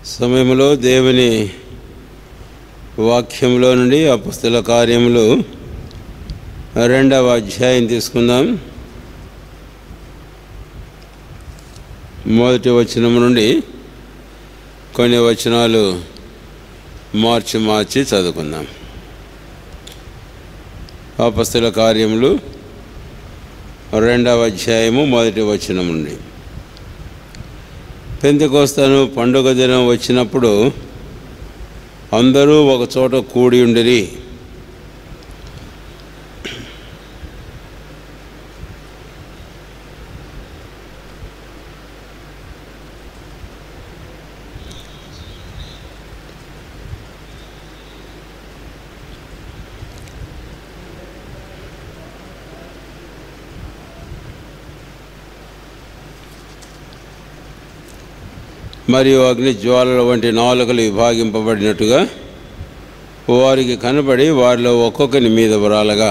సమయంలో దేవుని వాక్యంలో నుండి అపొస్తలుల కార్యములు 2వ అధ్యాయం తీసుకుందాం. మొదటి వచనం నుండి కొన్ని వచనాలు మార్చి చదువుకుందాం. అపొస్తలుల కార్యములు 2వ అధ్యాయము మొదటి వచనం నుండి. పెంతెకొస్తు పండుగ దినం వచ్చినప్పుడు అందరూ ఒక చోట కూడి ఉండిరి. మరియు అగ్ని జ్వాలల వంటి నాలుకలు విభాగింపబడినట్టుగా వారికి కనబడి వారిలో ఒక్కొక్కని మీద వరాలగా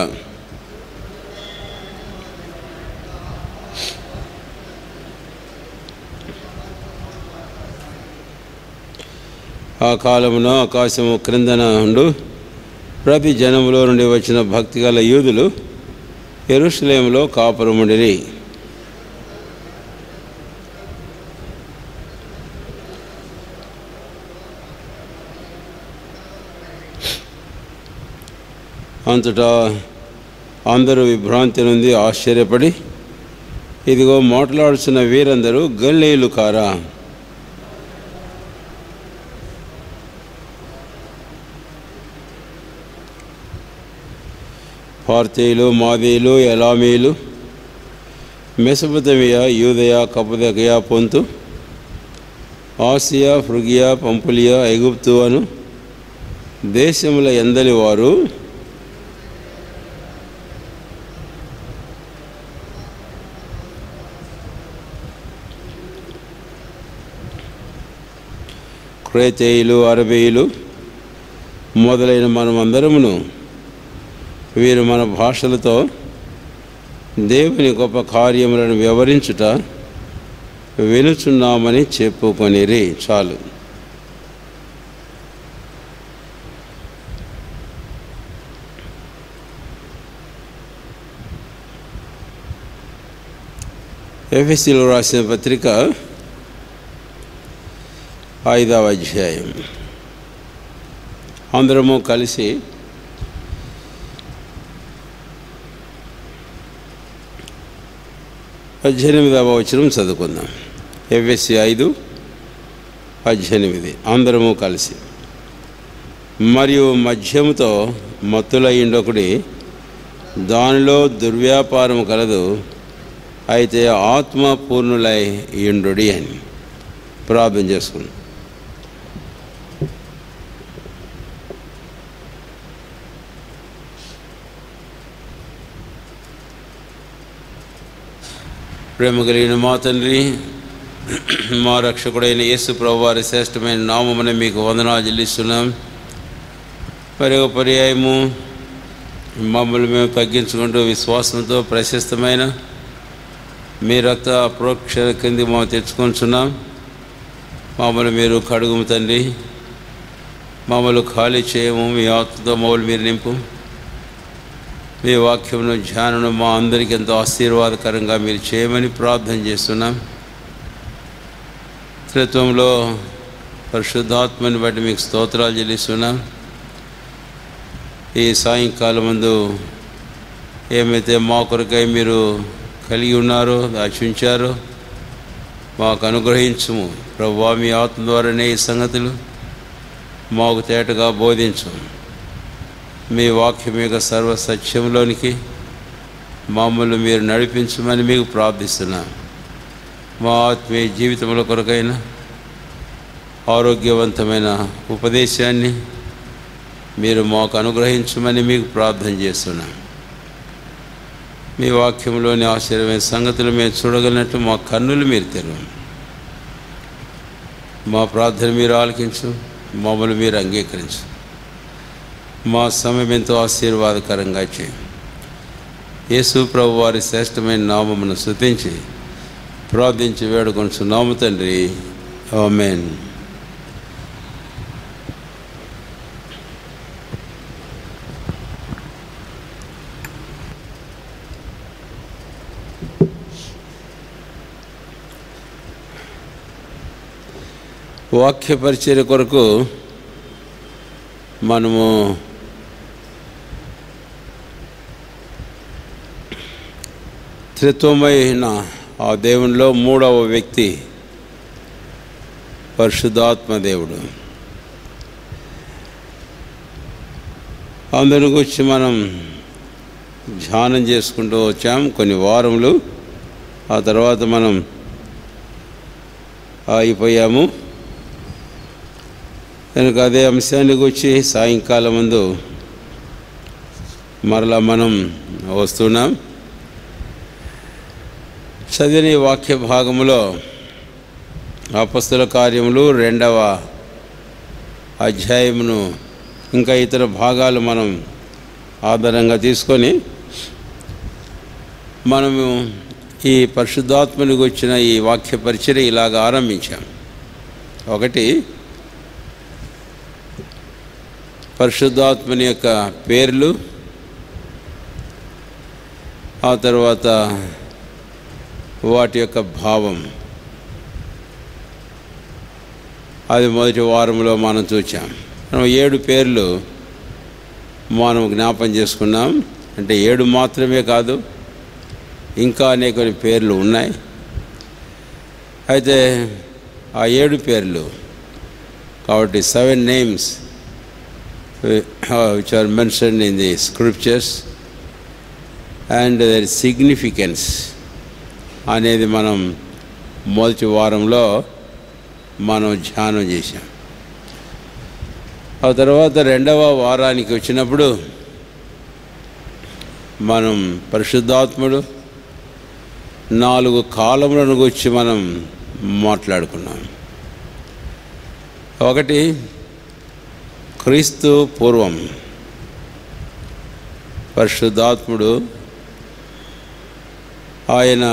ఆ కాలమున ఆకాశము క్రిందన ఉండు ప్రతి జనములో నుండి వచ్చిన భక్తిగల యూదులు యెరూషలేములో కాపురముండిరి. అంతటా అందరూ విభ్రాంతి నుండి ఆశ్చర్యపడి, ఇదిగో మాట్లాడుతున్న వీరందరూ గలిలయులు కారా? పార్థీయులు, మాదీయులు, ఎలామీయులు, మెసొపొతామియా, యూదయ, కప్పదొకియ, పొంతు, ఆసియా, ఫ్రుగియా, పంఫులియా, ఐగుప్తు అను దేశముల ఎందలి వారు క్రేతీయులు, అరబీయులు మొదలైన మనమందరమును వీరు మన భాషలతో దేవుని గొప్ప కార్యములను వివరించుట వినుచున్నామని చెప్పుకొనిరి. చాలు. ఎఫెసీయులకు రాసిన పత్రిక 5వ అధ్యాయం. అందరము కలిసి పద్దెనిమిదవ వచనం చదువుకుందాం. ఎఫెసీ 5:18. అందరము కలిసి. మరియు మద్యముతో మత్తులయ్యుండొకడి, దానిలో దుర్వ్యాపారం కలదు, అయితే ఆత్మ పూర్ణులై యుండుడి అని ప్రార్థన చేసుకున్నాం. ప్రేమ కలిగిన మా తండ్రి, మా రక్షకుడైన యేసు ప్రభువారి శ్రేష్టమైన నామమున మీకు వందనాలు చెల్లిస్తున్నాం. మరి ఒక పర్యాయము మమ్మల్ని మేము తగ్గించుకుంటూ విశ్వాసంతో ప్రశస్తమైన మీ రక్త ప్రోక్షణ కింది మేము తెచ్చుకొంచున్నాం. మమ్మల్ని మీరు కడుగుము తండ్రి, మమ్మల్ని ఖాళీ చేయము. మీ ఆత్మతో మమ్మల్ని మీరు నింపు. మీ వాక్యమును ధ్యానను మా అందరికీ ఎంతో ఆశీర్వాదకరంగా మీరు చేయమని ప్రార్థన చేస్తున్నాం. త్రిత్వంలో పరిశుద్ధాత్మని బట్టి మీకు స్తోత్రాలు చెల్లిస్తున్నాం. ఈ సాయంకాలం ముందు ఏమైతే మా కొరకై మీరు కలిగి ఉన్నారో, దాచుంచారో మాకు అనుగ్రహించుము ప్రభువా. మీ ఆత్మ ద్వారానే ఈ సంగతులు మాకు తేటగా బోధించు. మీ వాక్యం యొక్క సర్వ సత్యంలోనికి మమ్మల్ని మీరు నడిపించమని మీకు ప్రార్థిస్తున్నాం. మా ఆత్మీయ జీవితంలో కొరకైన ఆరోగ్యవంతమైన ఉపదేశాన్ని మీరు మాకు అనుగ్రహించమని మీకు ప్రార్థన చేస్తున్నాం. మీ వాక్యంలోని ఆశ్చర్యమైన సంగతులు మేము చూడగలిగినట్టు మా కన్నులు మీరు తెరవండి. మా ప్రార్థన మీరు ఆలకించు, మమ్మల్ని మీరు అంగీకరించు. మా సమయం ఎంతో ఆశీర్వాదకరంగా చేయండి. యేసు ప్రభు వారి శ్రేష్టమైన నామమును స్తుతించి ప్రార్థించి వేడుకొంచున్నాము తండ్రి. ఆమేన్. వాక్య పరిచర్య కొరకు మనము త్రిత్వమైన ఆ దేవునిలో మూడవ వ్యక్తి పరిశుద్ధాత్మ దేవుడు. అందరి గురించి మనం ధ్యానం చేసుకుంటూ వచ్చాం కొన్ని వారములు. ఆ తర్వాత మనం అయిపోయాము. కనుక అదే అంశాన్ని గురించి సాయంకాలం ముందు మరలా మనం వస్తున్నాం. చదివిన వాక్య భాగములో అపొస్తలుల కార్యములు 2వ అధ్యాయమును ఇంకా ఇతర భాగాలు మనం ఆధారంగా తీసుకొని మనము ఈ పరిశుద్ధాత్మనికి వచ్చిన ఈ వాక్య పరిచర్య ఇలాగ ఆరంభించాం. ఒకటి, పరిశుద్ధాత్మని యొక్క పేర్లు, ఆ తర్వాత వాటి యొక్క భావం. అది మొదటి వారంలో మనం చూసాం. మనం 7 పేర్లు మనం జ్ఞాపం చేసుకున్నాం. అంటే 7 మాత్రమే కాదు, ఇంకా అనేక పేర్లు ఉన్నాయి. అయితే ఆ 7 పేర్లు కాబట్టి 7 names which are mentioned in the scriptures and their significance అనేది మనం మొదటి వారంలో మనం ధ్యానం చేశాం. ఆ తర్వాత 2వ వారానికి వచ్చినప్పుడు మనం పరిశుద్ధాత్ముడు 4 కాలములను గురించి మనం మాట్లాడుకున్నాం. ఒకటి, క్రీస్తు పూర్వం పరిశుద్ధాత్ముడు ఆయన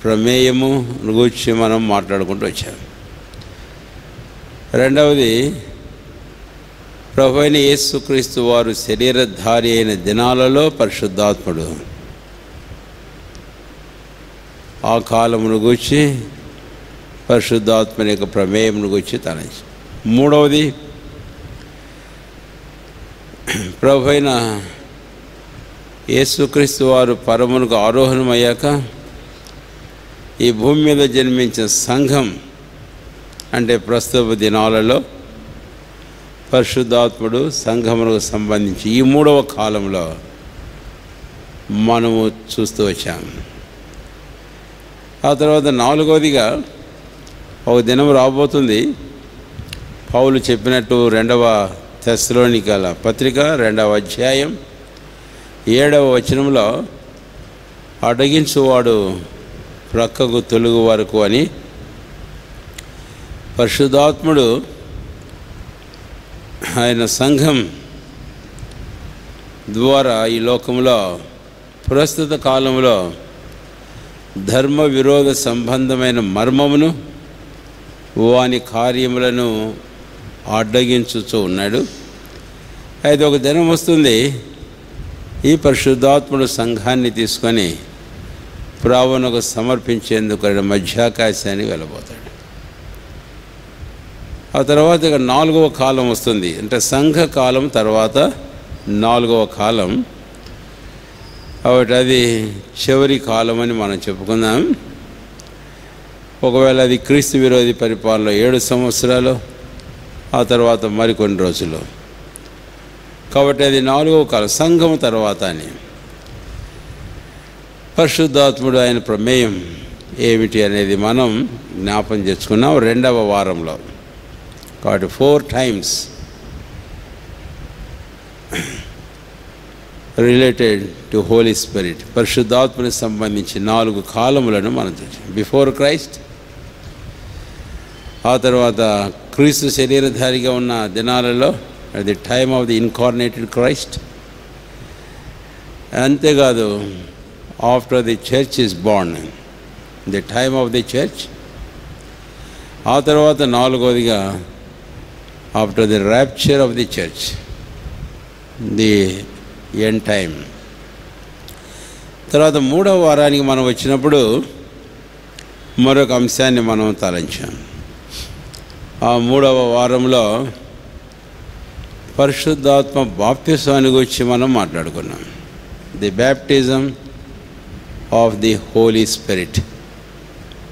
ప్రమేయము గురించి మనం మాట్లాడుకుంటూ వచ్చాం. రెండవది, ప్రభువైన యేసుక్రీస్తు వారు శరీరధారి అయిన దినాలలో పరిశుద్ధాత్ముడు ఆ కాలమును గూర్చి పరిశుద్ధాత్మని యొక్క ప్రమేయమును గూర్చి తలంచి. మూడవది, ప్రభువైన యేసుక్రీస్తు వారు పరమునకు ఆరోహణమయ్యాక ఈ భూమి మీద జన్మించిన సంఘం అంటే ప్రస్తుత దినాలలో పరిశుద్ధాత్ముడు సంఘమునకు సంబంధించి ఈ 3వ కాలంలో మనము చూస్తూ వచ్చాము. ఆ తర్వాత 4వదిగా ఒక దినం రాబోతుంది. పౌలు చెప్పినట్టు 2వ తెస్సలోనికల పత్రిక 2వ అధ్యాయం 7వ వచనంలో అడ్డగించువాడు ప్రక్కకు తొలుగు వరకు అని పరిశుద్ధాత్ముడు ఆయన సంఘం ద్వారా ఈ లోకంలో ప్రస్తుత కాలంలో ధర్మ విరోధ సంబంధమైన మర్మమును వాని కార్యములను అడ్డగించుతూ ఉన్నాడు. అయితే ఒక దినం వస్తుంది, ఈ పరిశుద్ధాత్ముడు సంఘాన్ని తీసుకొని ప్రావణకు సమర్పించేందుకు మధ్యాకాశానికి వెళ్ళబోతాడు. ఆ తర్వాత ఇక 4వ కాలం వస్తుంది. అంటే సంఘ కాలం తర్వాత 4వ కాలం. కాబట్టి అది చివరి కాలం అని మనం చెప్పుకుందాం. ఒకవేళ అది క్రీస్తు విరోధి పరిపాలన 7 సంవత్సరాలు, ఆ తర్వాత మరికొన్ని రోజులు. కాబట్టి అది 4వ కాలం, సంఘం తర్వాత అని. పరిశుద్ధాత్ముడు ఆయన ప్రమేయం ఏమిటి అనేది మనం జ్ఞాపం చేసుకున్నాం 2వ వారంలో. కాబట్టి 4 times related to holy spirit, పరిశుద్ధాత్మనికి సంబంధించి 4 కాలములను మనం చూసాం. బిఫోర్ క్రైస్ట్, ఆ తర్వాత క్రీస్తు శరీరధారిగా ఉన్న దినాలలో at the time of the incarnated Christ. అంతేకాదు after the church is born, the time of the church. ఆ తర్వాత 4వదిగా after the rapture of the church, the end time. తర్వాత 3వ వారానికి మనం వచ్చినప్పుడు మరొక అంశాన్ని మనం తలంచాం. ఆ 3వ వారంలో పరిశుద్ధాత్మ బాప్తిస్మాన్ని గురించి మనం మాట్లాడుకున్నాం. The baptism of the Holi spirit,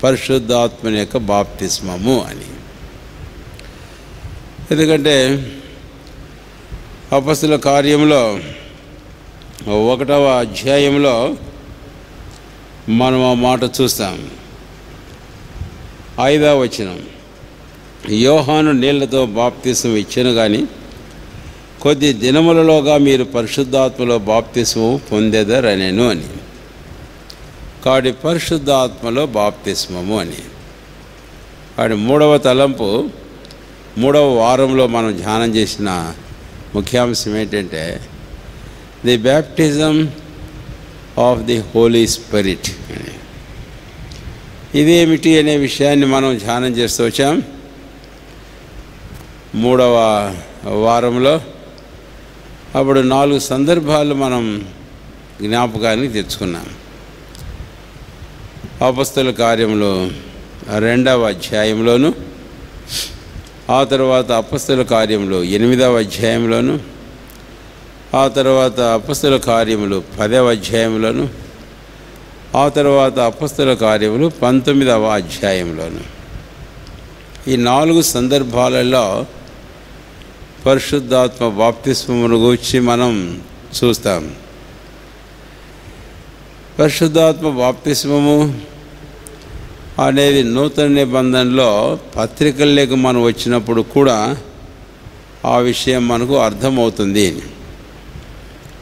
పరిశుద్ధాత్మని యొక్క బాప్తిస్మము అని. ఎందుకంటే అపొస్తలుల కార్యంలో 1వ అధ్యాయంలో మనం ఆ మాట చూస్తాం. 5వ వచనం, యోహాను నీళ్లతో బాప్తిస్మం ఇచ్చెను కానీ కొద్ది దినములలోగా మీరు పరిశుద్ధాత్మలో బాప్తిస్మము పొందెదరనెను అని. కాబట్టి పరిశుద్ధాత్మలో బాప్తిస్మము అని. కాబట్టి 3వ తలంపు, 3వ వారంలో మనం ధ్యానం చేసిన ముఖ్యాంశం ఏంటంటే the baptism of the Holi spirit అని. ఇదేమిటి అనే విషయాన్ని మనం ధ్యానం చేస్తూ వచ్చాం. 3వ వారంలో అప్పుడు 4 సందర్భాలు మనం జ్ఞాపకానికి తెచ్చుకున్నాం. అపొస్తలుల కార్యములు 2వ అధ్యాయంలోను, ఆ తర్వాత అపొస్తలుల కార్యములు 8వ అధ్యాయంలోను, ఆ తర్వాత అపొస్తలుల కార్యములు 10వ అధ్యాయంలోను, ఆ తర్వాత అపొస్తలుల కార్యములు 19వ అధ్యాయంలోను. ఈ 4 సందర్భాలలో పరిశుద్ధాత్మ బాప్తిస్మమును గురించి మనం చూస్తాం. పరిశుద్ధాత్మ బాప్తిస్మము అనేది నూతన నిబంధనలో పత్రికల్లోకి మనం వచ్చినప్పుడు కూడా ఆ విషయం మనకు అర్థమవుతుంది.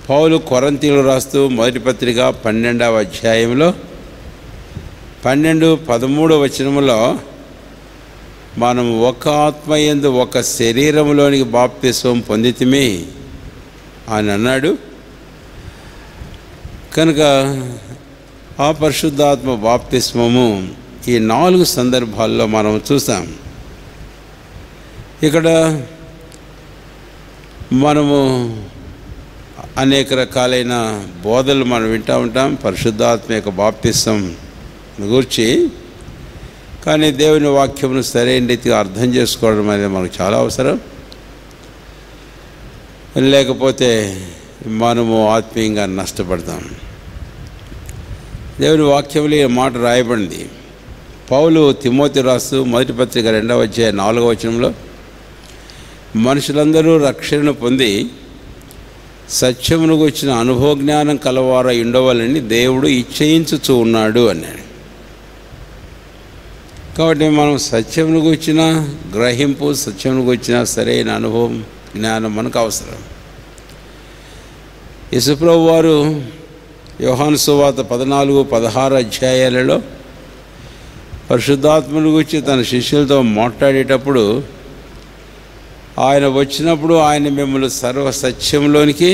పౌలు కొరింథీయులకు రాస్తూ మొదటి పత్రిక 12వ అధ్యాయంలో 12-13 వచనములో మనం ఒక ఆత్మ యందు ఒక శరీరములోనికి బాప్తిస్మం పొందితిమి అని అన్నాడు. కనుక ఆ పరిశుద్ధాత్మ బాప్తిస్మము ఈ 4 సందర్భాల్లో మనం చూస్తాం. ఇక్కడ మనము అనేక రకాలైన బోధలు మనం వింటూ ఉంటాం పరిశుద్ధాత్మ యొక్క బాప్తిస్మం గురించి. కానీ దేవుని వాక్యమును సరైన రీతిగా అర్థం చేసుకోవడం అనేది మనకు చాలా అవసరం. లేకపోతే మనము ఆత్మీయంగా నష్టపడతాం. దేవుని వాక్యంలో ఈ మాట రాయబడింది. పౌలు తిమోతి రాస్తూ మొదటి పత్రిక 2వ అధ్యాయం 4వ వచనంలో మనుషులందరూ రక్షణను పొంది సత్యమును గురించిన అనుభవ జ్ఞానం కలవారై ఉండవాలని దేవుడు ఇచ్చయించుచూ ఉన్నాడు అన్నాడు. కాబట్టి మనం సత్యమును గురించిన గ్రహింపు, సత్యమును గురించిన సరైన అనుభవం, జ్ఞానం మనకు అవసరం. యేసుప్రభు వారు యోహాను సువార్త 14-16 అధ్యాయాలలో పరిశుద్ధాత్మను గురించి తన శిష్యులతో మాట్లాడేటప్పుడు ఆయన వచ్చినప్పుడు ఆయన మిమ్మల్ని సర్వ సత్యంలోనికి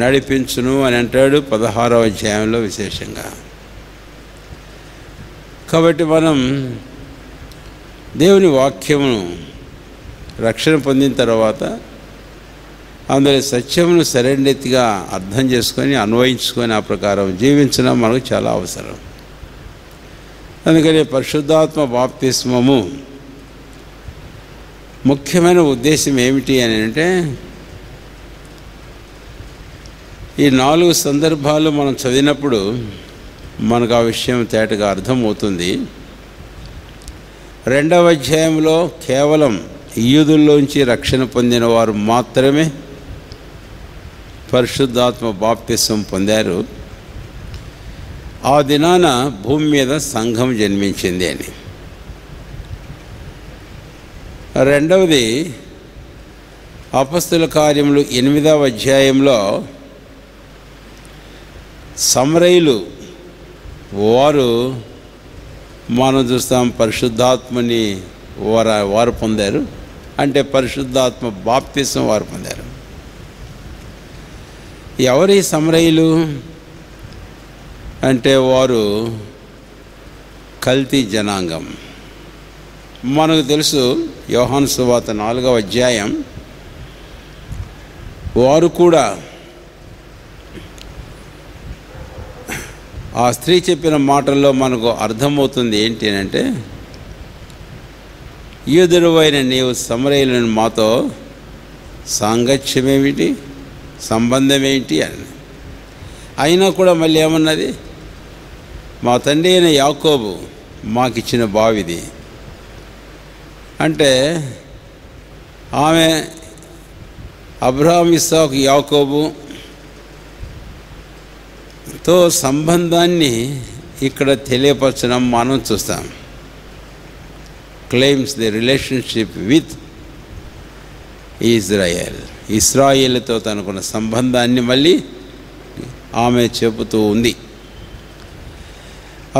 నడిపించును అని అంటాడు 16వ అధ్యాయంలో విశేషంగా. కాబట్టి మనం దేవుని వాక్యమును రక్షణ పొందిన తర్వాత అందులో సత్యమును సరైనదిగా అర్థం చేసుకొని అన్వయించుకొని ఆ ప్రకారం జీవించడం మనకు చాలా అవసరం. అందుకని పరిశుద్ధాత్మ బాప్తిస్మము ముఖ్యమైన ఉద్దేశం ఏమిటి అని అంటే ఈ 4 సందర్భాలు మనం చదివినప్పుడు మనకు ఆ విషయం తేటగా అర్థమవుతుంది. 2వ అధ్యాయంలో కేవలం యూదుల్లోంచి రక్షణ పొందిన వారు మాత్రమే పరిశుద్ధాత్మ బాప్తిస్మం పొందారు. ఆ దినాన భూమి మీద సంఘం జన్మించింది అని. రెండవది అపొస్తలుల కార్యములు 8వ అధ్యాయంలో సమరయులు వారు మనం చూస్తాం పరిశుద్ధాత్మని వారు పొందారు. అంటే పరిశుద్ధాత్మ బాప్తిస్మం వారు పొందారు. ఎవరి సమరయులు అంటే వారు కల్తీ జనాంగం. మనకు తెలుసు యోహాను సువార్త 4వ అధ్యాయం వారు కూడా ఆ స్త్రీ చెప్పిన మాటల్లో మనకు అర్థమవుతుంది ఏంటి అంటే యూదుడవైన నీవు సమరయులను మాతో సాంగత్యమేమిటి, సంబంధం ఏంటి అని. అయినా కూడా మళ్ళీ ఏమన్నది, మా తండ్రి అయిన యాకోబు మాకిచ్చిన బావిది అంటే ఆమె అబ్రహాము, ఇస్సాకు, యాకోబుతో సంబంధాన్ని ఇక్కడ తెలియపరచడం మనం చూస్తాం. క్లెయిమ్స్ ది రిలేషన్షిప్ విత్ ఇస్రాయేల్తో తనకున్న సంబంధాన్ని మళ్ళీ ఆమె చెబుతూ ఉంది.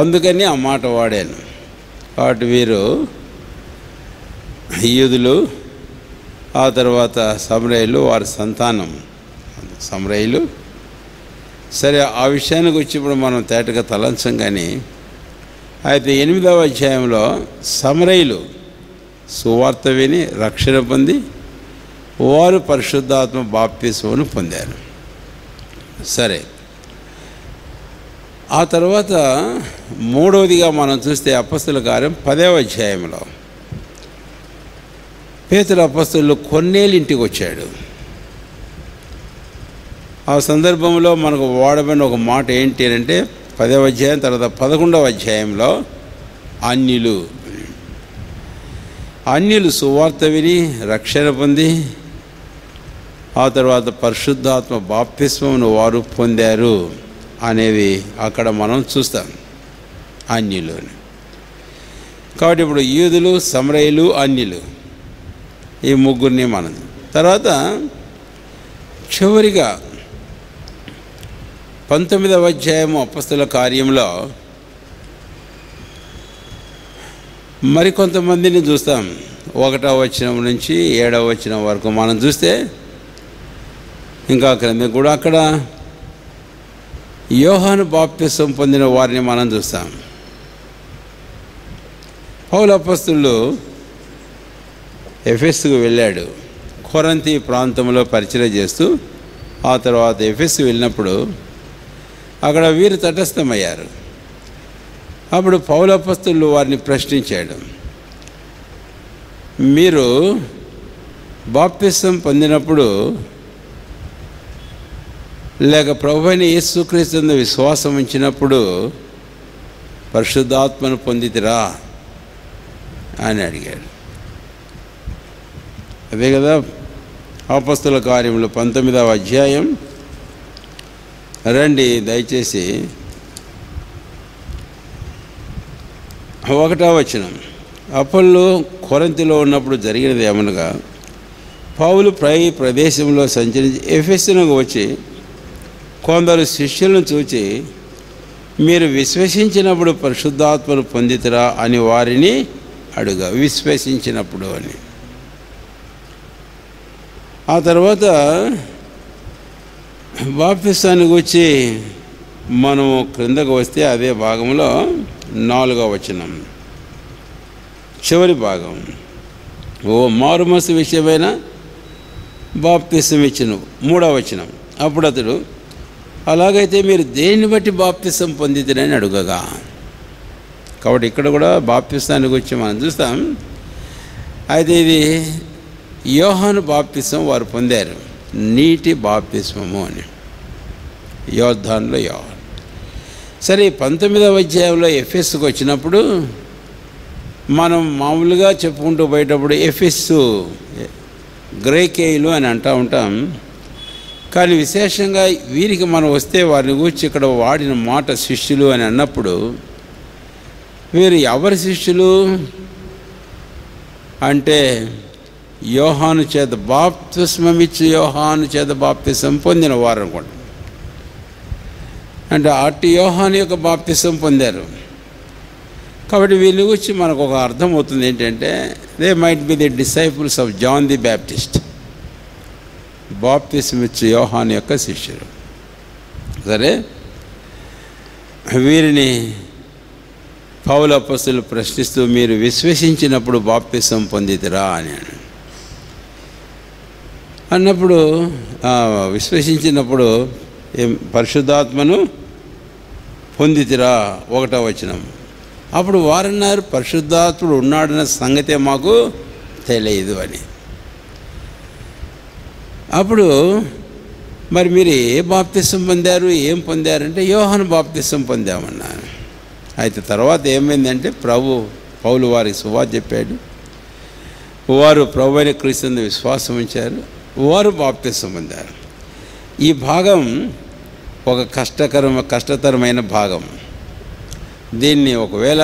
అందుకని ఆ మాట వాడాను. కాబట్టి వీరు యూదులు, ఆ తర్వాత సమరయులు, వారి సంతానం సమరయులు. సరే, ఆ విషయానికి వచ్చి ఇప్పుడు మనం తేటగా తలంచం. కానీ అయితే 8వ అధ్యాయంలో సమరయులు సువార్త విని రక్షణ పొంది వారు పరిశుద్ధాత్మ బాప్తిస్మమును పొందారు. సరే, ఆ తర్వాత మూడవదిగా మనం చూస్తే అపొస్తలుల కార్యం 10వ అధ్యాయంలో పేతురు అపొస్తలులు కొర్నేలు ఇంటికి వచ్చాడు. ఆ సందర్భంలో మనకు వాడబడిన ఒక మాట ఏంటి అంటే 10వ అధ్యాయం తర్వాత 11వ అధ్యాయంలో అన్యులు సువార్త విని రక్షణ పొంది ఆ తర్వాత పరిశుద్ధాత్మ బాప్తిస్మమును వారు పొందారు అనేవి అక్కడ మనం చూస్తాం, అన్యులు. కాబట్టి ఇప్పుడు యూదులు, సమరయులు, అన్యులు, ఈ ముగ్గురిని మనం తర్వాత చివరిగా 19వ అధ్యాయము అపొస్తలుల కార్యంలో మరికొంతమందిని చూస్తాం. 1వ వచనం నుంచి 7వ వచనం వరకు మనం చూస్తే ఇంకా క్రింద కూడా అక్కడ యోహాను బాప్తిసం పొందిన వారిని మనం చూస్తాం. పౌలు అపొస్తలుడు ఎఫెసుకు వెళ్ళాడు. కొరింథీ ప్రాంతంలో పరిచయం చేస్తూ ఆ తర్వాత ఎఫెసు వెళ్ళినప్పుడు అక్కడ వీరు తటస్థమయ్యారు. అప్పుడు పౌలు అపొస్తలుడు వారిని ప్రశ్నించాడు, మీరు బాప్తిసం పొందినప్పుడు లేక ప్రభువైన యేసుక్రీస్తు విశ్వాసం ఉంచినప్పుడు పరిశుద్ధాత్మను పొందితిరా అని అడిగాడు. అదే కదా అపొస్తలుల కార్యములు 19వ అధ్యాయం. రండి దయచేసి 1వ వచనం. అపోల్లో కొరింథీలో ఉన్నప్పుడు జరిగినది ఏమనగా, పౌలు ప్రదేశంలో సంచరించి ఎఫెసునకు వచ్చి కొందరు శిష్యులను చూచి మీరు విశ్వసించినప్పుడు పరిశుద్ధాత్మను పొందితరా అని వారిని అడుగా. విశ్వసించినప్పుడు అని. ఆ తర్వాత బాప్తిసానికి వచ్చి మనము క్రిందకు వస్తే అదే భాగంలో 4వ వచనం చివరి భాగం. మారుమనసు విషయమైన బాప్తిసం ఇచ్చును 3వ వచనం. అప్పుడు అతడు, అలాగైతే మీరు దేన్ని బట్టి బాప్తిసం పొందితేనని అడుగగా. కాబట్టి ఇక్కడ కూడా బాప్తిసానికి వచ్చి మనం చూస్తాం. అయితే ఇది యోహాను బాప్తిసం వారు పొందారు, నీటి బాప్తిస్మము అని, యోర్దానులో యోహాను. సరే, 19వ అధ్యాయంలో ఎఫెస్కు వచ్చినప్పుడు మనం మామూలుగా చెప్పుకుంటూ పోయేటప్పుడు ఎఫెస్సు గ్రేకేయులు అని అంటూ ఉంటాం. కానీ విశేషంగా వీరికి మనం వస్తే వారిని గురించి ఇక్కడ వాడిన మాట శిష్యులు అని అన్నప్పుడు వీరు ఎవరి శిష్యులు అంటే యోహాను చేత బాప్తిస్మమిచ్చి యోహాను చేత బాప్తిసం పొందిన వారు అనుకోండి. అంటే అట్టి యోహాను యొక్క బాప్తిసం పొందారు. కాబట్టి వీళ్ళ గురించి మనకు ఒక అర్థం అవుతుంది ఏంటంటే, they might be the disciples of John the Baptist, బాప్తిస్మిచ్చు యోహాను యొక్క శిష్యులు. సరే, వీరిని పౌలు అపొస్తలులు ప్రశ్నిస్తూ మీరు విశ్వసించినప్పుడు బాప్తిసం పొందితిరా అని అన్నప్పుడు, విశ్వసించినప్పుడు పరిశుద్ధాత్మను పొందితిరా 1వ వచనం. అప్పుడు వారన్నారు, పరిశుద్ధాత్ముడు ఉన్నాడన్న సంగతే మాకు తెలియదు అని. అప్పుడు మరి మీరు ఏ బాప్తిసం పొందారు, ఏం పొందారంటే యోహాను బాప్తిసం పొందామన్నారు. అయితే తర్వాత ఏమైందంటే పౌలు వారికి సువార్త చెప్పాడు. వారు ప్రభు అయిన క్రీస్తుని విశ్వాసం ఉంచారు, వారు బాప్తిసం పొందారు. ఈ భాగం ఒక కష్టతరమైన భాగం. దీన్ని ఒకవేళ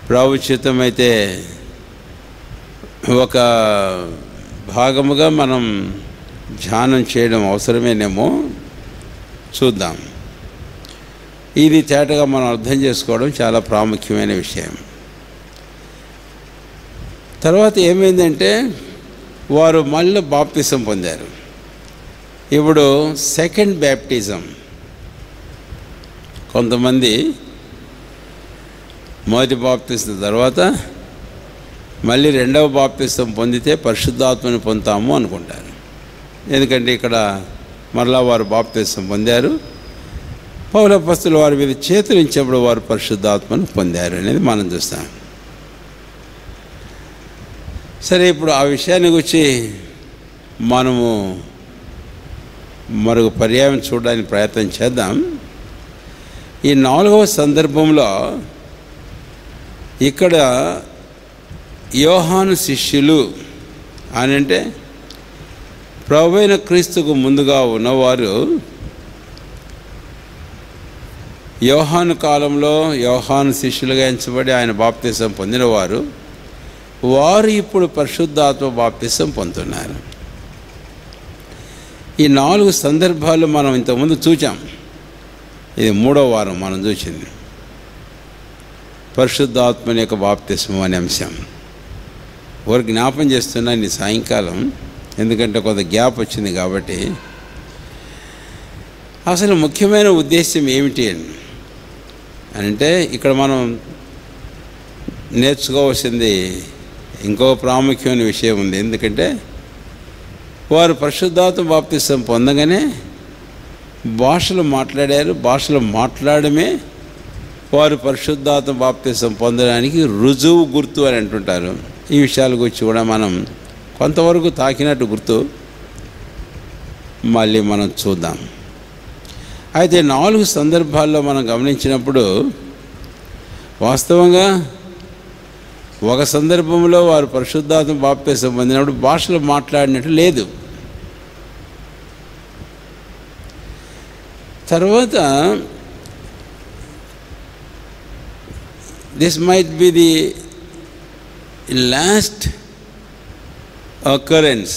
ప్రభు చిత్తమైతే ఒక భాగముగా మనం ధ్యానం చేయడం అవసరమేనేమో, చూద్దాం. ఇది తేటగా మనం అర్థం చేసుకోవడం చాలా ప్రాముఖ్యమైన విషయం. తర్వాత ఏమైందంటే వారు మళ్ళీ బాప్తిసం పొందారు. ఇప్పుడు సెకండ్ బ్యాప్టిజం. కొంతమంది మొదటి బాప్తిసం తర్వాత మళ్ళీ రెండవ బాప్తిసం పొందితే పరిశుద్ధాత్మని పొందుతాము అనుకుంటారు. ఎందుకంటే ఇక్కడ మరలా వారు బాప్తిసం పొందారు, పౌలు అపొస్తలుల వారి మీద చేతులు ఇచ్చినప్పుడు వారు పరిశుద్ధాత్మను పొందారు అనేది మనం చూస్తాం. సరే, ఇప్పుడు ఆ విషయాన్ని గురించి మనము మరొక పర్యాయం చూడడానికి ప్రయత్నం చేద్దాం. ఈ 4వ సందర్భంలో ఇక్కడ యోహాను శిష్యులు అని అంటే ప్రభువైన క్రీస్తుకు ముందుగా ఉన్నవారు, యోహాను కాలంలో యోహాను శిష్యులుగా ఎంచబడి ఆయన బాప్తిసం పొందినవారు, వారు ఇప్పుడు పరిశుద్ధాత్మ బాప్తిసం పొందుతున్నారు. ఈ 4 సందర్భాలు మనం ఇంతకుముందు చూచాం. ఇది 3వ వారం మనం చూసింది పరిశుద్ధాత్మని యొక్క బాప్తిసం అనే అంశం. వారు జ్ఞాపం చేస్తున్నాను ఈ సాయంకాలం, ఎందుకంటే కొంత గ్యాప్ వచ్చింది కాబట్టి. అసలు ముఖ్యమైన ఉద్దేశం ఏమిటి అని అంటే ఇక్కడ మనం నేర్చుకోవాల్సింది ఇంకో ప్రాముఖ్యమైన విషయం ఉంది. ఎందుకంటే వారు పరిశుద్ధాత్మ బాప్తిసం పొందగానే భాషలు మాట్లాడారు. భాషలు మాట్లాడమే వారు పరిశుద్ధాత్మ బాప్తిసం పొందడానికి రుజువు, గుర్తు అని అంటుంటారు. ఈ విషయాల గురించి కూడా మనం కొంతవరకు తాకినట్టు గుర్తు మళ్ళీ మనం చూద్దాం. అయితే 4 సందర్భాల్లో మనం గమనించినప్పుడు వాస్తవంగా ఒక సందర్భంలో వారు పరిశుద్ధాత్మ బాప్తిసం పొందినప్పుడు భాషలు మాట్లాడినట్టు లేదు. తర్వాత this might be the last occurrence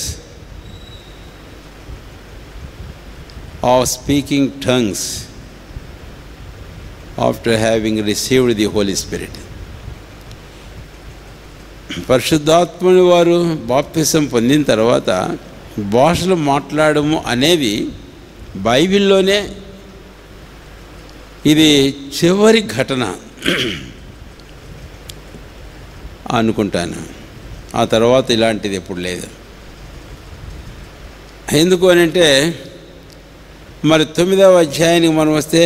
of speaking tongues after having received the Holy Spirit. పరిశుద్ధాత్మని వారు బాప్తిసం పొందిన తర్వాత భాషలు మాట్లాడము అనేది బైబిల్లోనే ఇది చివరి ఘటన అనుకుంటాను. ఆ తర్వాత ఇలాంటిది ఎప్పుడు లేదు. ఎందుకు అని అంటే మరి 9వ అధ్యాయానికి మనం వస్తే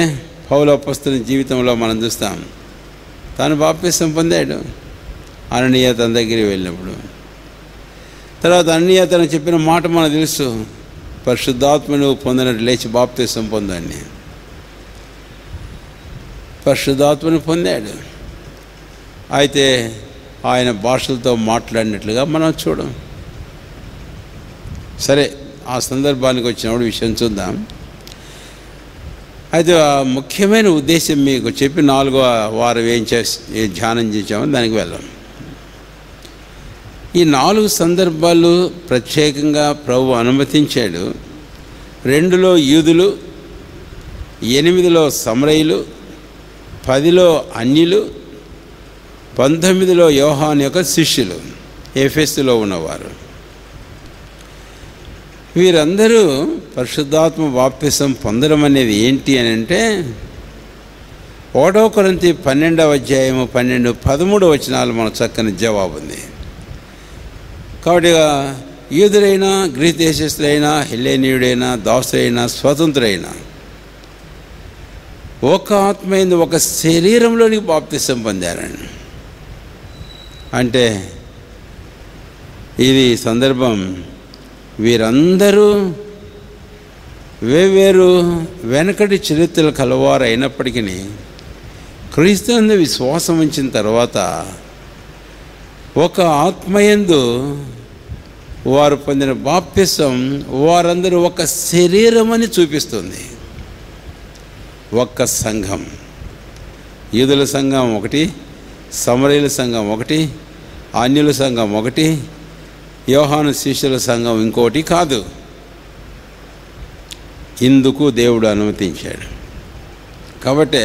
పౌలు అపొస్తలుని జీవితంలో మనం చూస్తాం. తాను బాప్తిసం పొందాడు అననీయ తన దగ్గరికి వెళ్ళినప్పుడు. తర్వాత అననీయ తను చెప్పిన మాట మనకు తెలుసు, పరిశుద్ధాత్మను పొందినట్టు లేచి బాప్తిసం పొందండి. పరిశుద్ధాత్మను పొందాడు. అయితే ఆయన భాషలతో మాట్లాడినట్లుగా మనం చూడం. సరే, ఆ సందర్భానికి వచ్చినప్పుడు విషయం చూద్దాం. అయితే ఆ ముఖ్యమైన ఉద్దేశం మీకు చెప్పి 4వ వారం ఏం ధ్యానం చేసామో దానికి వెళ్దాం. ఈ 4 సందర్భాలు ప్రత్యేకంగా ప్రభు అనుమతించాడు. 2లో యూదులు, 8లో సమరయులు, 10లో అన్యులు, 19లో యోహాను యొక్క శిష్యులు, ఎఫెసులో ఉన్నవారు. వీరందరూ పరిశుద్ధాత్మ బాప్తిసం పొందడం అనేది ఏంటి అని అంటే 1 కొరింథీ 12వ అధ్యాయము 12, 13 వచనాలు మన చక్కని జవాబు ఉంది. కాబట్టి యూదులైనా, గ్రీకు దేశస్థులైనా, హెల్లెనీయుడైనా, దాసుడైనా, స్వతంత్రుడైనా ఒక ఆత్మ యందు ఒక శరీరంలోనికి బాప్తిసం పొందారండి. అంటే ఇది సందర్భం వీరందరూ వేవేరు వెనకటి చరిత్రలు కలవారు అయినప్పటికీ క్రీస్తునందు విశ్వాసం ఉంచిన తర్వాత ఒక ఆత్మయందు వారు పొందిన బాప్తిసం వారందరూ ఒక శరీరం అని చూపిస్తుంది. ఒక్క సంఘం, యూదుల సంఘం ఒకటి, సమరయుల సంఘం ఒకటి, అన్యుల సంఘం ఒకటి, యోహాను శిష్యుల సంఘం ఇంకోటి కాదు. ఇందుకు దేవుడు అనుమతించాడు. కాబట్టి